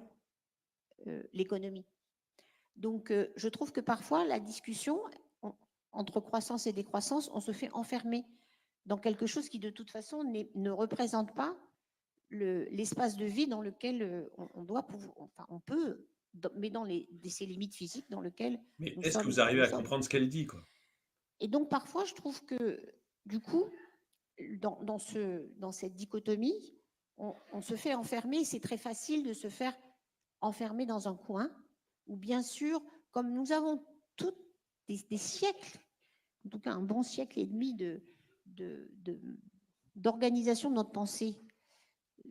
S3: l'économie. Donc, je trouve que parfois, la discussion entre croissance et décroissance, on se fait enfermer dans quelque chose qui, de toute façon, ne représente pas l'espace de vie dans lequel on doit pouvoir, enfin, on peut, mais dans ces limites physiques dans lesquelles.
S1: Mais est-ce que vous arrivez à comprendre ce qu'elle dit, quoi?
S3: Et donc, parfois, je trouve que, du coup, dans cette dichotomie, on se fait enfermer. C'est très facile de se faire enfermer dans un coin où, bien sûr, comme nous avons tous des siècles, en tout cas un bon siècle et demi d'organisation de notre pensée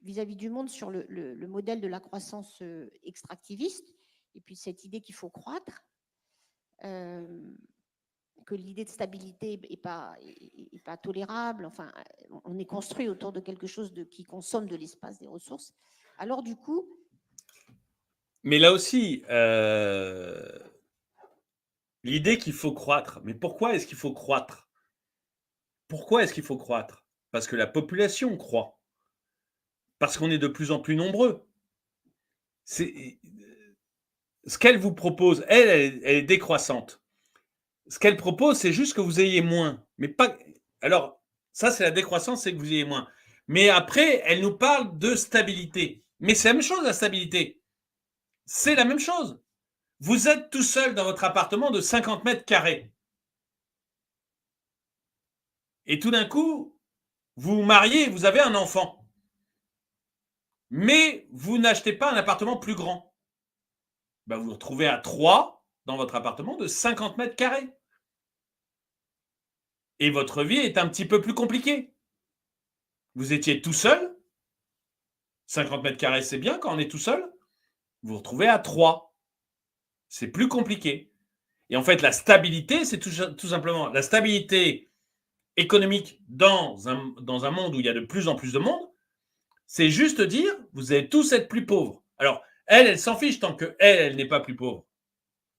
S3: vis-à-vis du monde sur le modèle de la croissance extractiviste, et puis cette idée qu'il faut croître, que l'idée de stabilité n'est pas tolérable, enfin, on est construit autour de quelque chose qui consomme de l'espace, des ressources. Alors du coup...
S1: Mais là aussi, l'idée qu'il faut croître. Mais pourquoi est-ce qu'il faut croître? Pourquoi est-ce qu'il faut croître? Parce que la population croît. Parce qu'on est de plus en plus nombreux. Ce qu'elle vous propose, elle est décroissante. Ce qu'elle propose, c'est juste que vous ayez moins. Mais pas. Alors, ça, c'est la décroissance, c'est que vous ayez moins. Mais après, elle nous parle de stabilité. Mais c'est la même chose, la stabilité. C'est la même chose. Vous êtes tout seul dans votre appartement de 50 mètres carrés. Et tout d'un coup, vous vous mariez et vous avez un enfant. Mais vous n'achetez pas un appartement plus grand. Ben, vous vous retrouvez à 3 dans votre appartement de 50 mètres carrés. Et votre vie est un petit peu plus compliquée. Vous étiez tout seul. 50 mètres carrés, c'est bien quand on est tout seul. Vous vous retrouvez à 3. C'est plus compliqué. Et en fait, la stabilité, c'est tout simplement la stabilité économique dans un monde où il y a de plus en plus de monde. C'est juste dire, vous allez tous être plus pauvres. Alors, elle s'en fiche tant qu'elle n'est pas plus pauvre.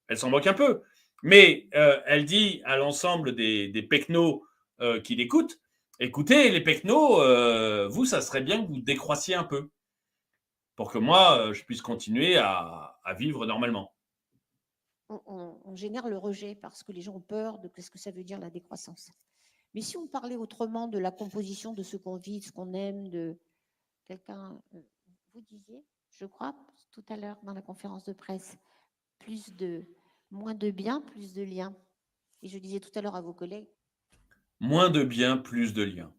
S1: Elle s'en moque un peu. Mais elle dit à l'ensemble des pecnos qui l'écoutent, écoutez, les pecnos, vous, ça serait bien que vous décroissiez un peu pour que moi, je puisse continuer à vivre normalement.
S3: On génère le rejet parce que les gens ont peur de ce que ça veut dire la décroissance. Mais si on parlait autrement de la composition de ce qu'on vit, de ce qu'on aime, de quelqu'un, vous disiez, je crois, tout à l'heure dans la conférence de presse, moins de biens, plus de liens. Et je disais tout à l'heure à vos collègues.
S1: Moins de biens, plus de liens.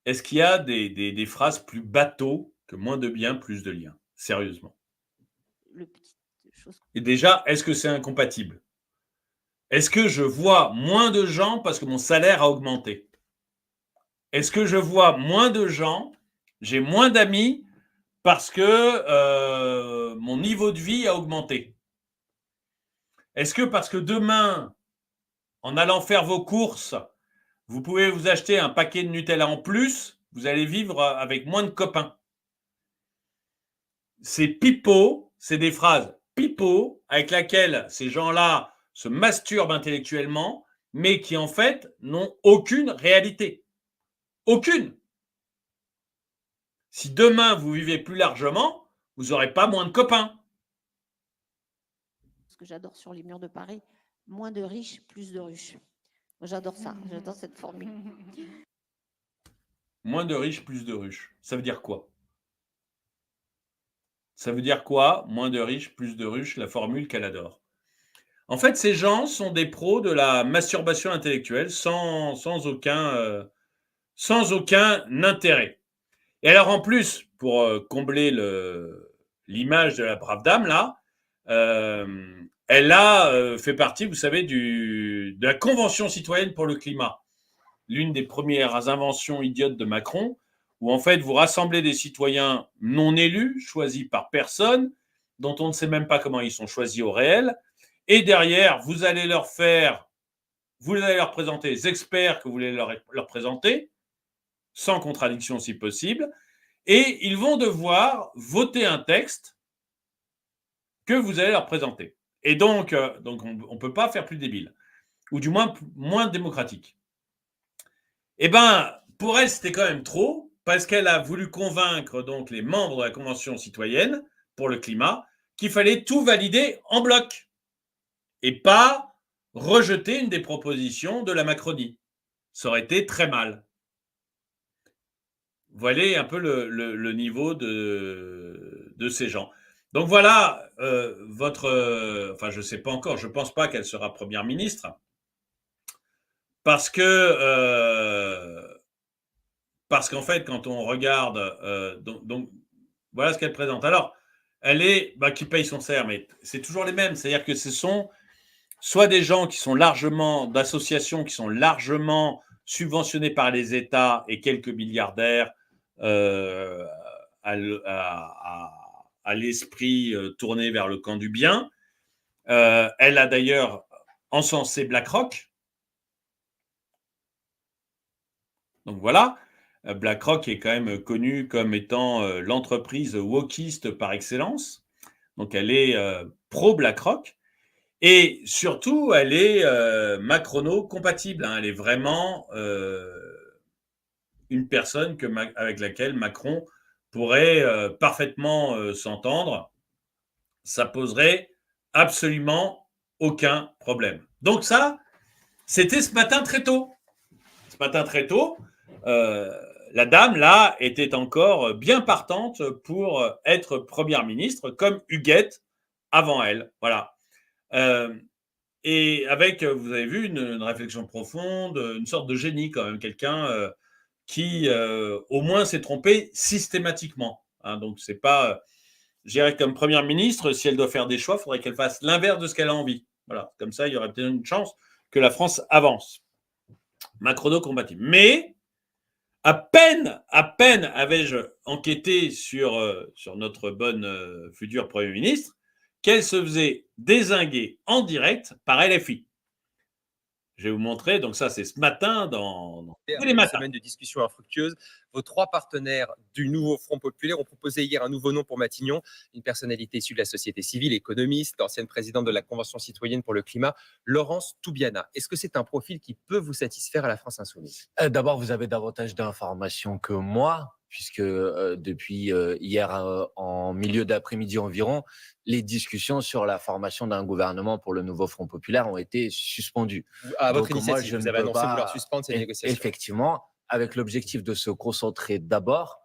S1: Est-ce qu'il y a des phrases plus bateaux que moins de biens, plus de liens? Sérieusement. Et déjà, est-ce que c'est incompatible? Est-ce que je vois moins de gens parce que mon salaire a augmenté? Est-ce que je vois moins de gens, j'ai moins d'amis parce que mon niveau de vie a augmenté? Est-ce que parce que demain, en allant faire vos courses, vous pouvez vous acheter un paquet de Nutella en plus, vous allez vivre avec moins de copains? C'est pipeau, c'est des phrases pipeau avec laquelle ces gens-là se masturbent intellectuellement, mais qui en fait n'ont aucune réalité. Aucune. Si demain vous vivez plus largement, vous n'aurez pas moins de copains.
S3: Ce que j'adore sur les murs de Paris, moins de riches, plus de ruches. J'adore ça, j'adore cette formule.
S1: Moins de riches, plus de ruches. Ça veut dire quoi? Ça veut dire quoi? Moins de riches, plus de ruches, la formule qu'elle adore. En fait, ces gens sont des pros de la masturbation intellectuelle sans aucun intérêt. Et alors, en plus, pour combler l'image de la brave dame, là, elle a fait partie, vous savez, de la Convention citoyenne pour le climat. L'une des premières inventions idiotes de Macron, où en fait, vous rassemblez des citoyens non élus, choisis par personne, dont on ne sait même pas comment ils sont choisis au réel, et derrière, vous allez leur présenter les experts que vous voulez leur présenter, sans contradiction si possible, et ils vont devoir voter un texte que vous allez leur présenter. Et donc on ne peut pas faire plus débile, ou du moins démocratique. Eh bien, pour elle, c'était quand même trop, parce qu'elle a voulu convaincre donc les membres de la Convention citoyenne pour le climat qu'il fallait tout valider en bloc et pas rejeter une des propositions de la Macronie. Ça aurait été très mal. Voilà un peu le niveau de ces gens. Donc voilà, enfin je ne sais pas encore, je ne pense pas qu'elle sera première ministre, parce qu'en fait, quand on regarde, donc voilà ce qu'elle présente. Alors, elle est, qui paye son salaire, mais c'est toujours les mêmes, c'est-à-dire que ce sont soit des gens qui sont d'associations qui sont largement subventionnés par les États et quelques milliardaires à l'esprit tourné vers le camp du bien. Elle a d'ailleurs encensé BlackRock. Donc voilà, BlackRock est quand même connue comme étant l'entreprise wokiste par excellence. Donc elle est pro-BlackRock. Et surtout, elle est macrono-compatible. Elle est vraiment une personne avec laquelle Macron pourrait parfaitement s'entendre. Ça poserait absolument aucun problème. Donc ça, c'était ce matin très tôt. Ce matin très tôt, la dame, là, était encore bien partante pour être première ministre, comme Huguette avant elle. Voilà. Et avec, vous avez vu, une réflexion profonde, une sorte de génie quand même, quelqu'un qui au moins s'est trompé systématiquement. Donc c'est pas, je dirais comme première ministre, si elle doit faire des choix, il faudrait qu'elle fasse l'inverse de ce qu'elle a envie. Voilà, comme ça il y aurait peut-être une chance que la France avance. Macrono-compatible. Mais à peine avais-je enquêté sur notre bonne future Premier ministre, qu'elle se faisait dézinguer en direct par LFI. Je vais vous montrer, donc ça c'est ce matin dans tous les matins.
S7: Semaine de discussions infructueuses. Vos trois partenaires du nouveau Front populaire ont proposé hier un nouveau nom pour Matignon, une personnalité issue de la société civile, économiste, ancienne présidente de la Convention citoyenne pour le climat, Laurence Toubiana. Est-ce que c'est un profil qui peut vous satisfaire à la France insoumise?
S8: D'abord, vous avez davantage d'informations que moi, puisque depuis hier en milieu d'après-midi environ, les discussions sur la formation d'un gouvernement pour le nouveau Front populaire ont été suspendues.
S7: À votre
S8: Donc moi,
S7: initiative,
S8: je
S7: vous
S8: ne
S7: avez
S8: peux
S7: annoncé vouloir
S8: pas,
S7: suspendre ces négociations.
S8: effectivement, avec l'objectif de se concentrer d'abord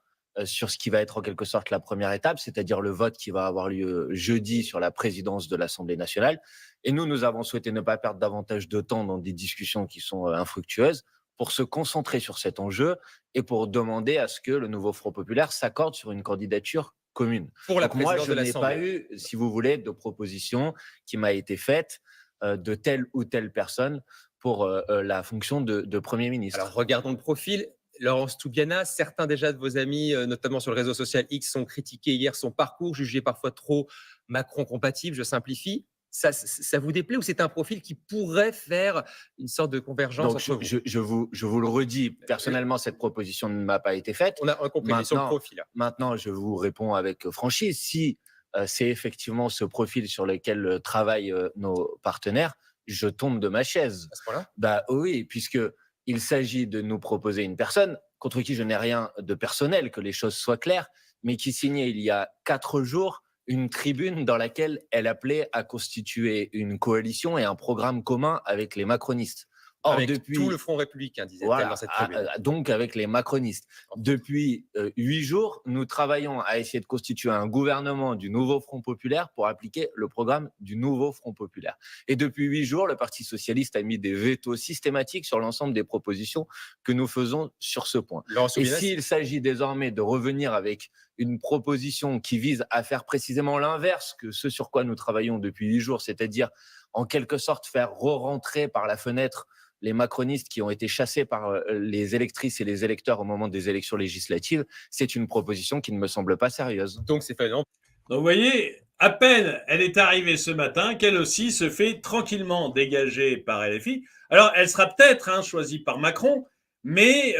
S8: sur ce qui va être en quelque sorte la première étape, c'est-à-dire le vote qui va avoir lieu jeudi sur la présidence de l'Assemblée nationale. Et nous avons souhaité ne pas perdre davantage de temps dans des discussions qui sont infructueuses pour se concentrer sur cet enjeu et pour demander à ce que le nouveau Front populaire s'accorde sur une candidature commune.
S7: Pour la
S8: Donc moi,
S7: présidence
S8: je
S7: de
S8: n'ai pas
S7: l'Assemblée.
S8: eu, si vous voulez, de proposition qui m'a été faite de telle ou telle personne pour la fonction de Premier ministre.
S7: Alors, regardons le profil. Laurence Toubiana, certains déjà de vos amis, notamment sur le réseau social X, ont critiqué hier son parcours, jugé parfois trop Macron-compatible, je simplifie. Ça vous déplaît ou c'est un profil qui pourrait faire une sorte de convergence
S8: Donc,
S7: entre vous?
S8: je vous le redis, personnellement, cette proposition ne m'a pas été faite.
S7: On a compris, mais sur le profil.
S8: Maintenant, je vous réponds avec franchise. Si c'est effectivement ce profil sur lequel travaillent nos partenaires, je tombe de ma chaise.
S7: À ce point-là?
S8: Bah oui, puisqu'il s'agit de nous proposer une personne contre qui je n'ai rien de personnel, que les choses soient claires, mais qui signait il y a 4 jours une tribune dans laquelle elle appelait à constituer une coalition et un programme commun avec les macronistes. Or,
S7: Avec
S8: depuis
S7: tout le Front républicain, disait-elle dans cette tribune.
S8: donc avec les macronistes. Depuis 8 jours, nous travaillons à essayer de constituer un gouvernement du nouveau Front populaire pour appliquer le programme du nouveau Front populaire. Et depuis 8 jours, le Parti socialiste a mis des vétos systématiques sur l'ensemble des propositions que nous faisons sur ce point. Et s'il s'agit désormais de revenir avec une proposition qui vise à faire précisément l'inverse que ce sur quoi nous travaillons depuis 8 jours, c'est-à-dire en quelque sorte faire re-rentrer par la fenêtre les macronistes qui ont été chassés par les électrices et les électeurs au moment des élections législatives, c'est une proposition qui ne me semble pas sérieuse.
S7: Donc, c'est pas.
S1: Donc, vous voyez, à peine elle est arrivée ce matin qu'elle aussi se fait tranquillement dégager par LFI. Alors, elle sera peut-être choisie par Macron, mais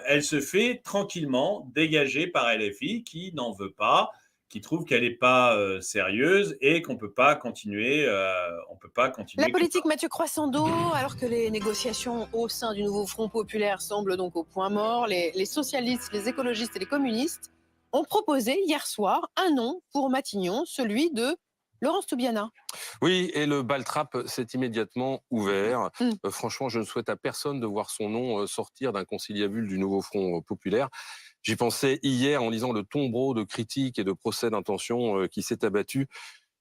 S1: elle se fait tranquillement dégager par LFI qui n'en veut pas, qui trouve qu'elle n'est pas sérieuse et qu'on ne peut pas continuer.
S9: La politique Mathieu Croissando, alors que les négociations au sein du nouveau Front populaire semblent donc au point mort, les socialistes, les écologistes et les communistes ont proposé hier soir un nom pour Matignon, celui de Laurence Toubiana.
S10: Oui, et le bal-trap s'est immédiatement ouvert. Franchement, je ne souhaite à personne de voir son nom sortir d'un conciliabule du nouveau Front populaire. J'y pensais hier en lisant le tombereau de critiques et de procès d'intention qui s'est abattu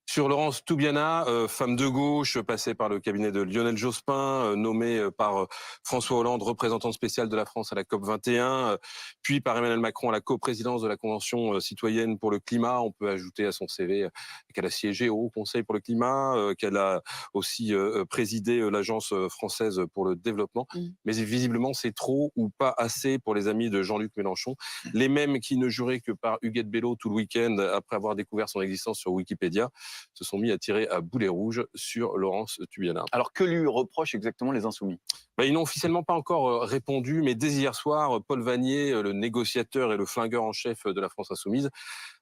S10: sur Laurence Toubiana, femme de gauche, passée par le cabinet de Lionel Jospin, nommée par François Hollande, représentante spéciale de la France à la COP21, puis par Emmanuel Macron à la coprésidence de la Convention citoyenne pour le climat. On peut ajouter à son CV qu'elle a siégé au Haut Conseil pour le climat, qu'elle a aussi présidé l'Agence française pour le développement. Mais visiblement, c'est trop ou pas assez pour les amis de Jean-Luc Mélenchon. Les mêmes qui ne juraient que par Huguette Bello tout le week-end après avoir découvert son existence sur Wikipédia se sont mis à tirer à boulet rouge sur Laurence Toubiana.
S11: Alors que lui reprochent exactement les Insoumis?
S10: Ils n'ont officiellement pas encore répondu, mais dès hier soir, Paul Vannier, le négociateur et le flingueur en chef de la France Insoumise,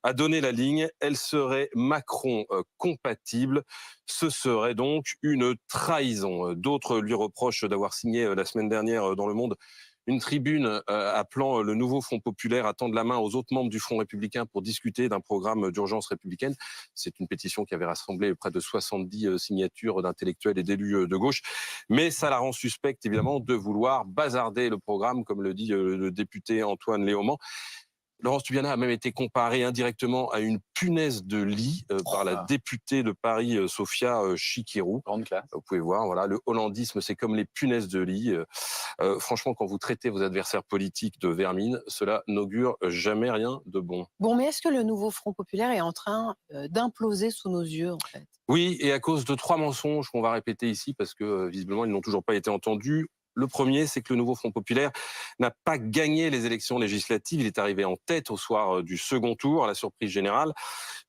S10: a donné la ligne. Elle serait Macron compatible. Ce serait donc une trahison. D'autres lui reprochent d'avoir signé la semaine dernière dans Le Monde une tribune appelant le nouveau Front populaire à tendre la main aux autres membres du Front républicain pour discuter d'un programme d'urgence républicaine. C'est une pétition qui avait rassemblé près de 70 signatures d'intellectuels et d'élus de gauche. Mais ça la rend suspecte, évidemment, de vouloir bazarder le programme, comme le dit le député Antoine Léaumont. Laurence Toubiana a même été comparée indirectement à une punaise de lit par la députée de Paris, Sophia Chikirou.
S11: Grande classe.
S10: Vous pouvez voir, voilà, le hollandisme, c'est comme les punaises de lit. Franchement, quand vous traitez vos adversaires politiques de vermine, cela n'augure jamais rien de bon.
S9: Bon, mais est-ce que le nouveau Front populaire est en train d'imploser sous nos yeux, en fait?
S10: Oui, et à cause de 3 mensonges qu'on va répéter ici, parce que visiblement, ils n'ont toujours pas été entendus. Le premier, c'est que le nouveau Front populaire n'a pas gagné les élections législatives. Il est arrivé en tête au soir du second tour, à la surprise générale.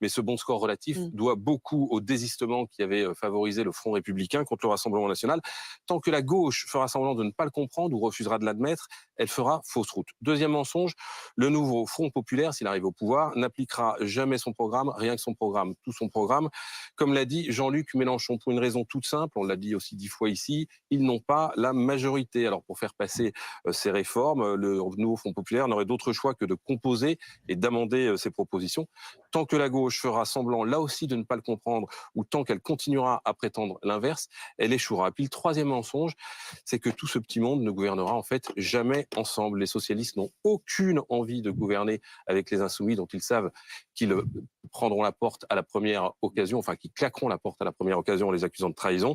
S10: mais ce bon score relatif doit beaucoup au désistement qui avait favorisé le Front républicain contre le Rassemblement national. Tant que la gauche fera semblant de ne pas le comprendre ou refusera de l'admettre, elle fera fausse route. Deuxième mensonge, le nouveau Front populaire, s'il arrive au pouvoir, n'appliquera jamais son programme, rien que son programme, tout son programme. Comme l'a dit Jean-Luc Mélenchon, pour une raison toute simple, on l'a dit aussi 10 fois ici, ils n'ont pas la majorité. Alors pour faire passer ces réformes, le nouveau Front populaire n'aurait d'autre choix que de composer et d'amender ses propositions. Tant que la gauche fera semblant, là aussi, de ne pas le comprendre, ou tant qu'elle continuera à prétendre l'inverse, elle échouera. Puis le troisième mensonge, c'est que tout ce petit monde ne gouvernera en fait jamais ensemble. Les socialistes n'ont aucune envie de gouverner avec les insoumis, dont ils savent qu'ils prendront la porte à la première occasion, enfin qu'ils claqueront la porte à la première occasion en les accusant de trahison.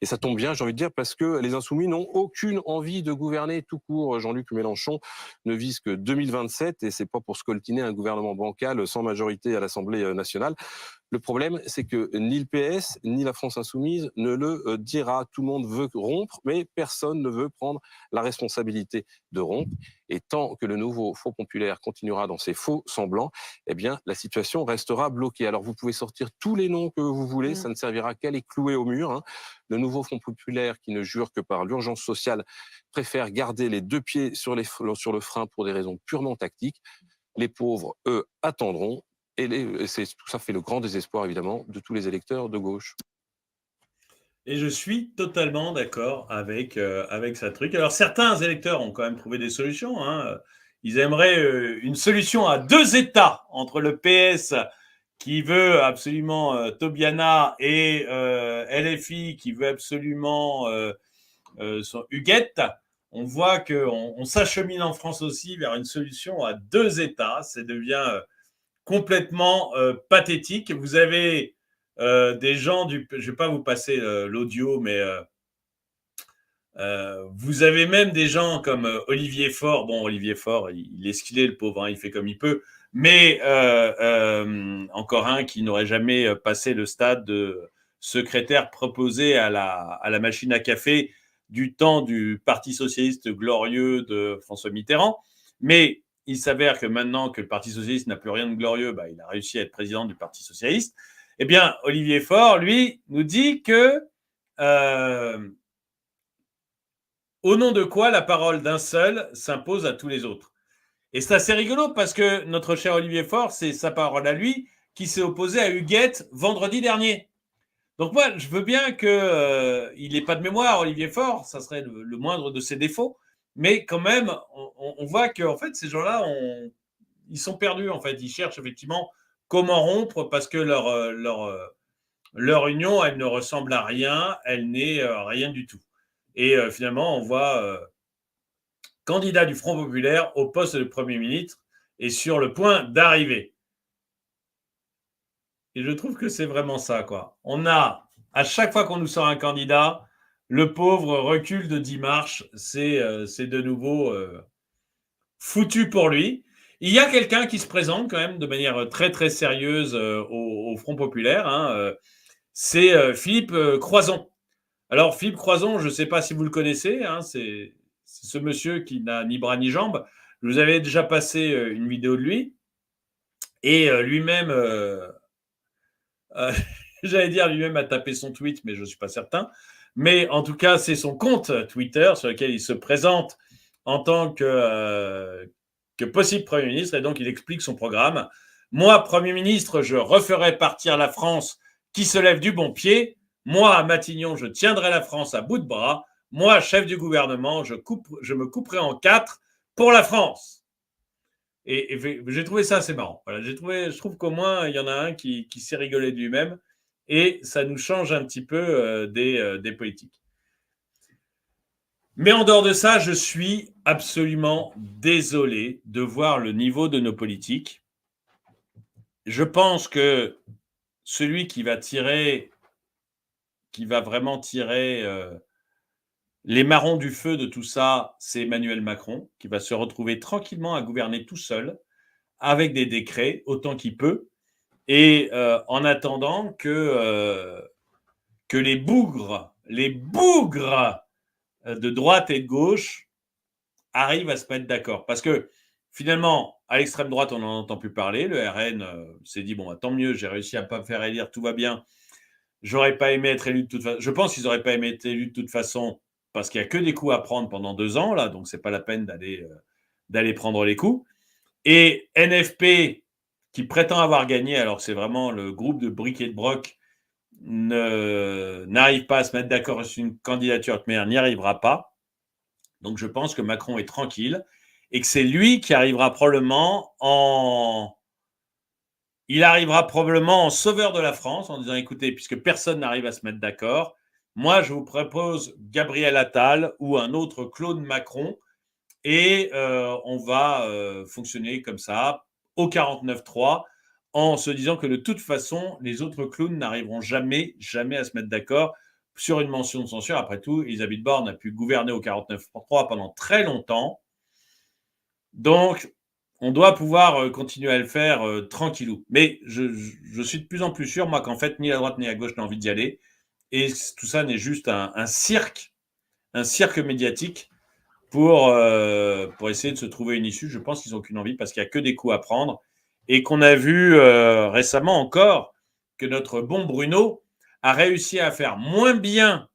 S10: Et ça tombe bien, j'ai envie de dire, parce que les insoumis n'ont aucune envie de gouverner tout court. Jean-Luc Mélenchon ne vise que 2027 et c'est pas pour scoltiner un gouvernement bancal sans majorité à l'Assemblée nationale. Le problème, c'est que ni le PS, ni la France insoumise ne le dira. Tout le monde veut rompre, mais personne ne veut prendre la responsabilité de rompre. Et tant que le nouveau Front populaire continuera dans ses faux semblants, eh bien, la situation restera bloquée. Alors, vous pouvez sortir tous les noms que vous voulez, ça ne servira qu'à les clouer au mur, hein. Le nouveau Front populaire, qui ne jure que par l'urgence sociale, préfère garder les deux pieds sur le frein pour des raisons purement tactiques. Les pauvres, eux, attendront. Et tout ça fait le grand désespoir, évidemment, de tous les électeurs de gauche.
S1: Et je suis totalement d'accord avec ça truc. Alors, certains électeurs ont quand même trouvé des solutions, hein. Ils aimeraient une solution à 2 États entre le PS qui veut absolument Tobiana et LFI qui veut absolument son Huguette. On voit qu'on s'achemine en France aussi vers une solution à 2 États. Ça devient complètement pathétique. Vous avez des gens je ne vais pas vous passer l'audio, mais vous avez même des gens comme Olivier Faure. Bon, Olivier Faure, il est ce qu'il est, le pauvre, hein, il fait comme il peut. Mais encore un qui n'aurait jamais passé le stade de secrétaire proposé à la machine à café du temps du Parti socialiste glorieux de François Mitterrand. Mais il s'avère que maintenant que le Parti socialiste n'a plus rien de glorieux, il a réussi à être président du Parti socialiste. Eh bien, Olivier Faure, lui, nous dit que au nom de quoi la parole d'un seul s'impose à tous les autres. Et c'est assez rigolo parce que notre cher Olivier Faure, c'est sa parole à lui qui s'est opposé à Huguette vendredi dernier. Donc moi, je veux bien qu'il n'ait pas de mémoire, Olivier Faure, ça serait le moindre de ses défauts, mais quand même, on voit que en fait, ces gens-là, ils sont perdus. En fait, ils cherchent effectivement comment rompre parce que leur union, elle ne ressemble à rien, elle n'est rien du tout. Et finalement, on voit candidat du Front populaire au poste de Premier ministre et sur le point d'arriver. Et je trouve que c'est vraiment ça, quoi. On a, à chaque fois qu'on nous sort un candidat, le pauvre recule de 10 marches. C'est de nouveau foutu pour lui. Il y a quelqu'un qui se présente quand même de manière très, très sérieuse au Front populaire, hein, c'est Philippe Croizon. Alors, Philippe Croizon, je ne sais pas si vous le connaissez, hein, c'est ce monsieur qui n'a ni bras ni jambes. Je vous avais déjà passé une vidéo de lui. Et lui-même, j'allais dire lui-même a tapé son tweet, mais je ne suis pas certain. Mais en tout cas, c'est son compte Twitter sur lequel il se présente en tant que possible Premier ministre. Et donc, il explique son programme. Moi, Premier ministre, je referai partir la France qui se lève du bon pied. Moi, à Matignon, je tiendrai la France à bout de bras. Moi, chef du gouvernement, je me couperai en 4 pour la France. Et j'ai trouvé ça assez marrant. Voilà, je trouve qu'au moins, il y en a un qui s'est rigolé de lui-même et ça nous change un petit peu des politiques. Mais en dehors de ça, je suis absolument désolé de voir le niveau de nos politiques. Je pense que celui qui va vraiment tirer les marrons du feu de tout ça, c'est Emmanuel Macron, qui va se retrouver tranquillement à gouverner tout seul, avec des décrets, autant qu'il peut, et en attendant que les bougres de droite et de gauche arrivent à se mettre d'accord. Parce que Finalement, à l'extrême droite, on n'en entend plus parler. Le RN s'est dit, bon, tant mieux, j'ai réussi à ne pas me faire élire, tout va bien. J'aurais pas aimé être élu de toute façon. Je pense qu'ils n'auraient pas aimé être élus de toute façon parce qu'il n'y a que des coups à prendre pendant 2 ans, là, donc ce n'est pas la peine d'aller prendre les coups. Et NFP, qui prétend avoir gagné, alors c'est vraiment le groupe de Bric et de Broc, n'arrive pas à se mettre d'accord sur une candidature, mais n'y arrivera pas. Donc je pense que Macron est tranquille et que c'est lui qui arrivera probablement Il arrivera probablement en sauveur de la France en disant, écoutez, puisque personne n'arrive à se mettre d'accord, moi, je vous propose Gabriel Attal ou un autre Claude Macron et on va fonctionner comme ça au 49-3 en se disant que de toute façon, les autres clowns n'arriveront jamais à se mettre d'accord sur une mention de censure. Après tout, Elisabeth Borne a pu gouverner au 49-3 pendant très longtemps. Donc, on doit pouvoir continuer à le faire tranquillou. Mais je suis de plus en plus sûr, moi, qu'en fait, ni la droite ni la gauche n'a envie d'y aller. Et tout ça n'est juste un cirque médiatique pour essayer de se trouver une issue. Je pense qu'ils n'ont aucune envie parce qu'il n'y a que des coups à prendre. Et qu'on a vu récemment encore que notre bon Bruno a réussi à faire moins bien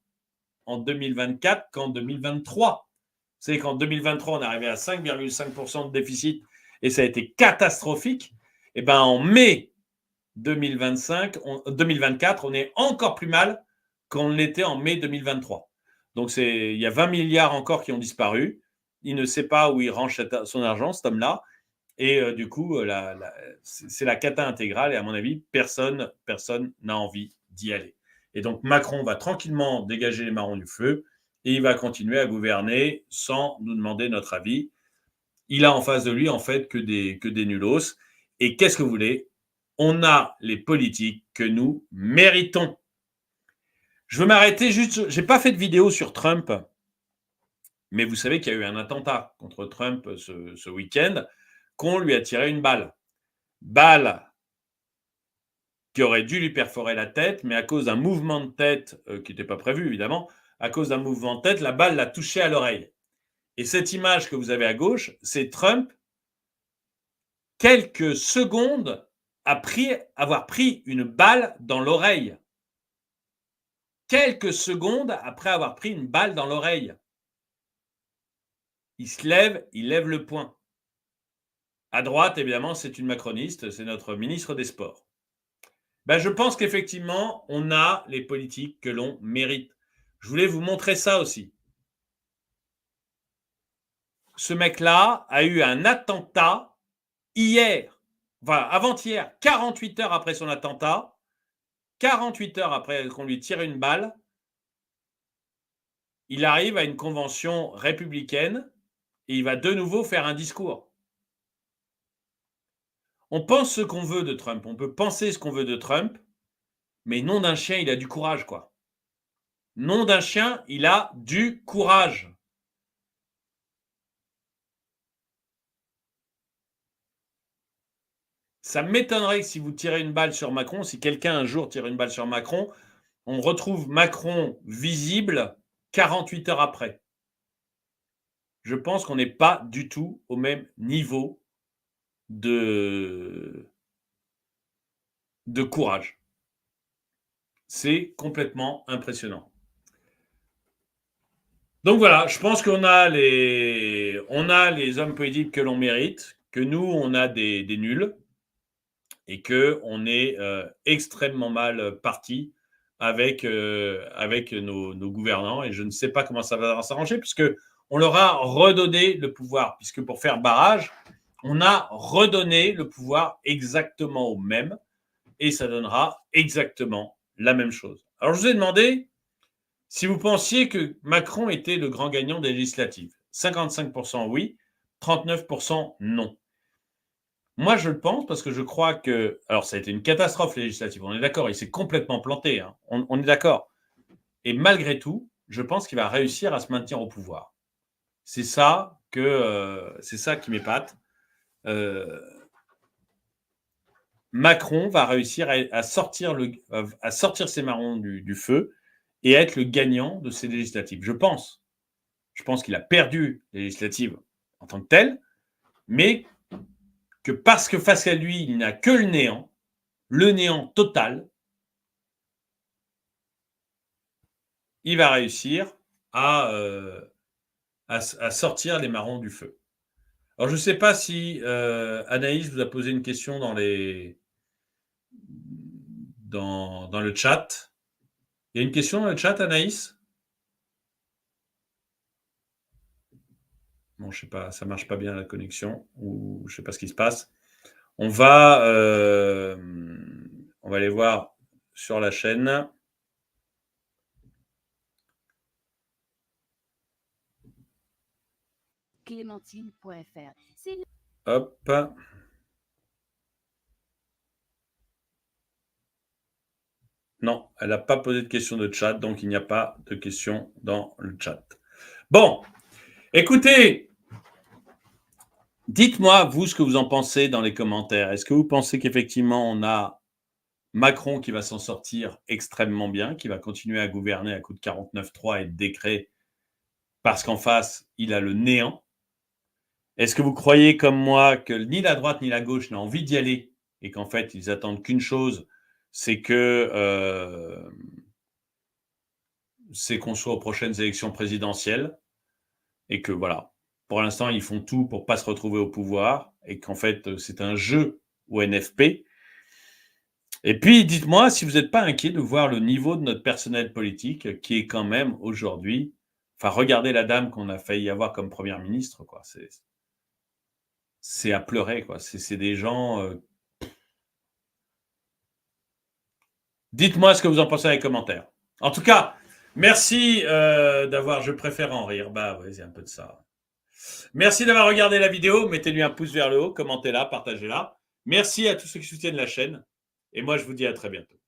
S1: en 2024 qu'en 2023. C'est qu'en 2023, on est arrivé à 5,5% de déficit et ça a été catastrophique. Et ben en mai 2024, on est encore plus mal qu'on l'était en mai 2023. Donc il y a 20 milliards encore qui ont disparu. Il ne sait pas où il range son argent, cet homme-là. Et du coup, c'est la cata intégrale. Et à mon avis, personne n'a envie d'y aller. Et donc, Macron va tranquillement dégager les marrons du feu et il va continuer à gouverner sans nous demander notre avis. Il a en face de lui, en fait, que des nulos. Et qu'est-ce que vous voulez ? On a les politiques que nous méritons. Je veux m'arrêter juste. Je n'ai pas fait de vidéo sur Trump, mais vous savez qu'il y a eu un attentat contre Trump ce week-end, qu'on lui a tiré une balle. Balle qui aurait dû lui perforer la tête, mais à cause d'un mouvement de tête qui n'était pas prévu, évidemment, à cause d'un mouvement de tête, la balle l'a touché à l'oreille. Et cette image que vous avez à gauche, c'est Trump, quelques secondes après avoir pris une balle dans l'oreille. Quelques secondes après avoir pris une balle dans l'oreille. Il se lève, il lève le poing. À droite, évidemment, c'est une macroniste, c'est notre ministre des Sports. Ben, je pense qu'effectivement, on a les politiques que l'on mérite. Je voulais vous montrer ça aussi. Ce mec-là a eu un attentat hier, enfin avant-hier, 48 heures après son attentat, 48 heures après qu'on lui tire une balle, il arrive à une convention républicaine et il va de nouveau faire un discours. On pense ce qu'on veut de Trump, on peut penser ce qu'on veut de Trump, mais nom d'un chien, il a du courage, quoi. Nom d'un chien, il a du courage. Ça m'étonnerait que si vous tirez une balle sur Macron, si quelqu'un un jour tire une balle sur Macron, on retrouve Macron visible 48 heures après. Je pense qu'on n'est pas du tout au même niveau de courage. C'est complètement impressionnant. Donc voilà, je pense qu'on a les hommes politiques que l'on mérite, que nous, on a des nuls et qu'on est extrêmement mal parti avec nos gouvernants. Et je ne sais pas comment ça va s'arranger puisqu'on leur a redonné le pouvoir. Puisque pour faire barrage, on a redonné le pouvoir exactement au même et ça donnera exactement la même chose. Alors, je vous ai demandé si vous pensiez que Macron était le grand gagnant des législatives. 55% oui, 39% non. Moi, je le pense parce que je crois que... Alors, ça a été une catastrophe législative, on est d'accord, il s'est complètement planté, hein. On est d'accord. Et malgré tout, je pense qu'il va réussir à se maintenir au pouvoir. C'est ça qui m'épate. Macron va réussir à sortir ses marrons du feu et à être le gagnant de ces législatives. Je pense qu'il a perdu les législatives en tant que telles, mais que parce que face à lui, il n'a que le néant total, il va réussir à sortir les marrons du feu. Alors, je ne sais pas si Anaïs vous a posé une question dans le chat. Il y a une question dans le chat, Anaïs? Bon, je ne sais pas, ça ne marche pas bien la connexion, ou je ne sais pas ce qui se passe. On va aller voir sur la chaîne.
S12: Clémentine.fr.
S1: Hop. Non, elle n'a pas posé de question de chat, donc il n'y a pas de question dans le chat. Bon, écoutez, dites-moi, vous, ce que vous en pensez dans les commentaires. Est-ce que vous pensez qu'effectivement, on a Macron qui va s'en sortir extrêmement bien, qui va continuer à gouverner à coup de 49.3 et de décrets, parce qu'en face, il a le néant? Est-ce que vous croyez, comme moi, que ni la droite ni la gauche n'a envie d'y aller et qu'en fait, ils attendent qu'une chose, c'est qu'on soit aux prochaines élections présidentielles et que voilà, pour l'instant, ils font tout pour ne pas se retrouver au pouvoir et qu'en fait, c'est un jeu au NFP. Et puis, dites-moi si vous n'êtes pas inquiet de voir le niveau de notre personnel politique qui est quand même aujourd'hui... Enfin, regardez la dame qu'on a failli avoir comme première ministre, quoi. C'est à pleurer, quoi. C'est des gens... Dites-moi ce que vous en pensez dans les commentaires. En tout cas, merci d'avoir... Je préfère en rire. Bah oui, il y a un peu de ça. Merci d'avoir regardé la vidéo. Mettez-lui un pouce vers le haut, commentez-la, partagez-la. Merci à tous ceux qui soutiennent la chaîne. Et moi, je vous dis à très bientôt.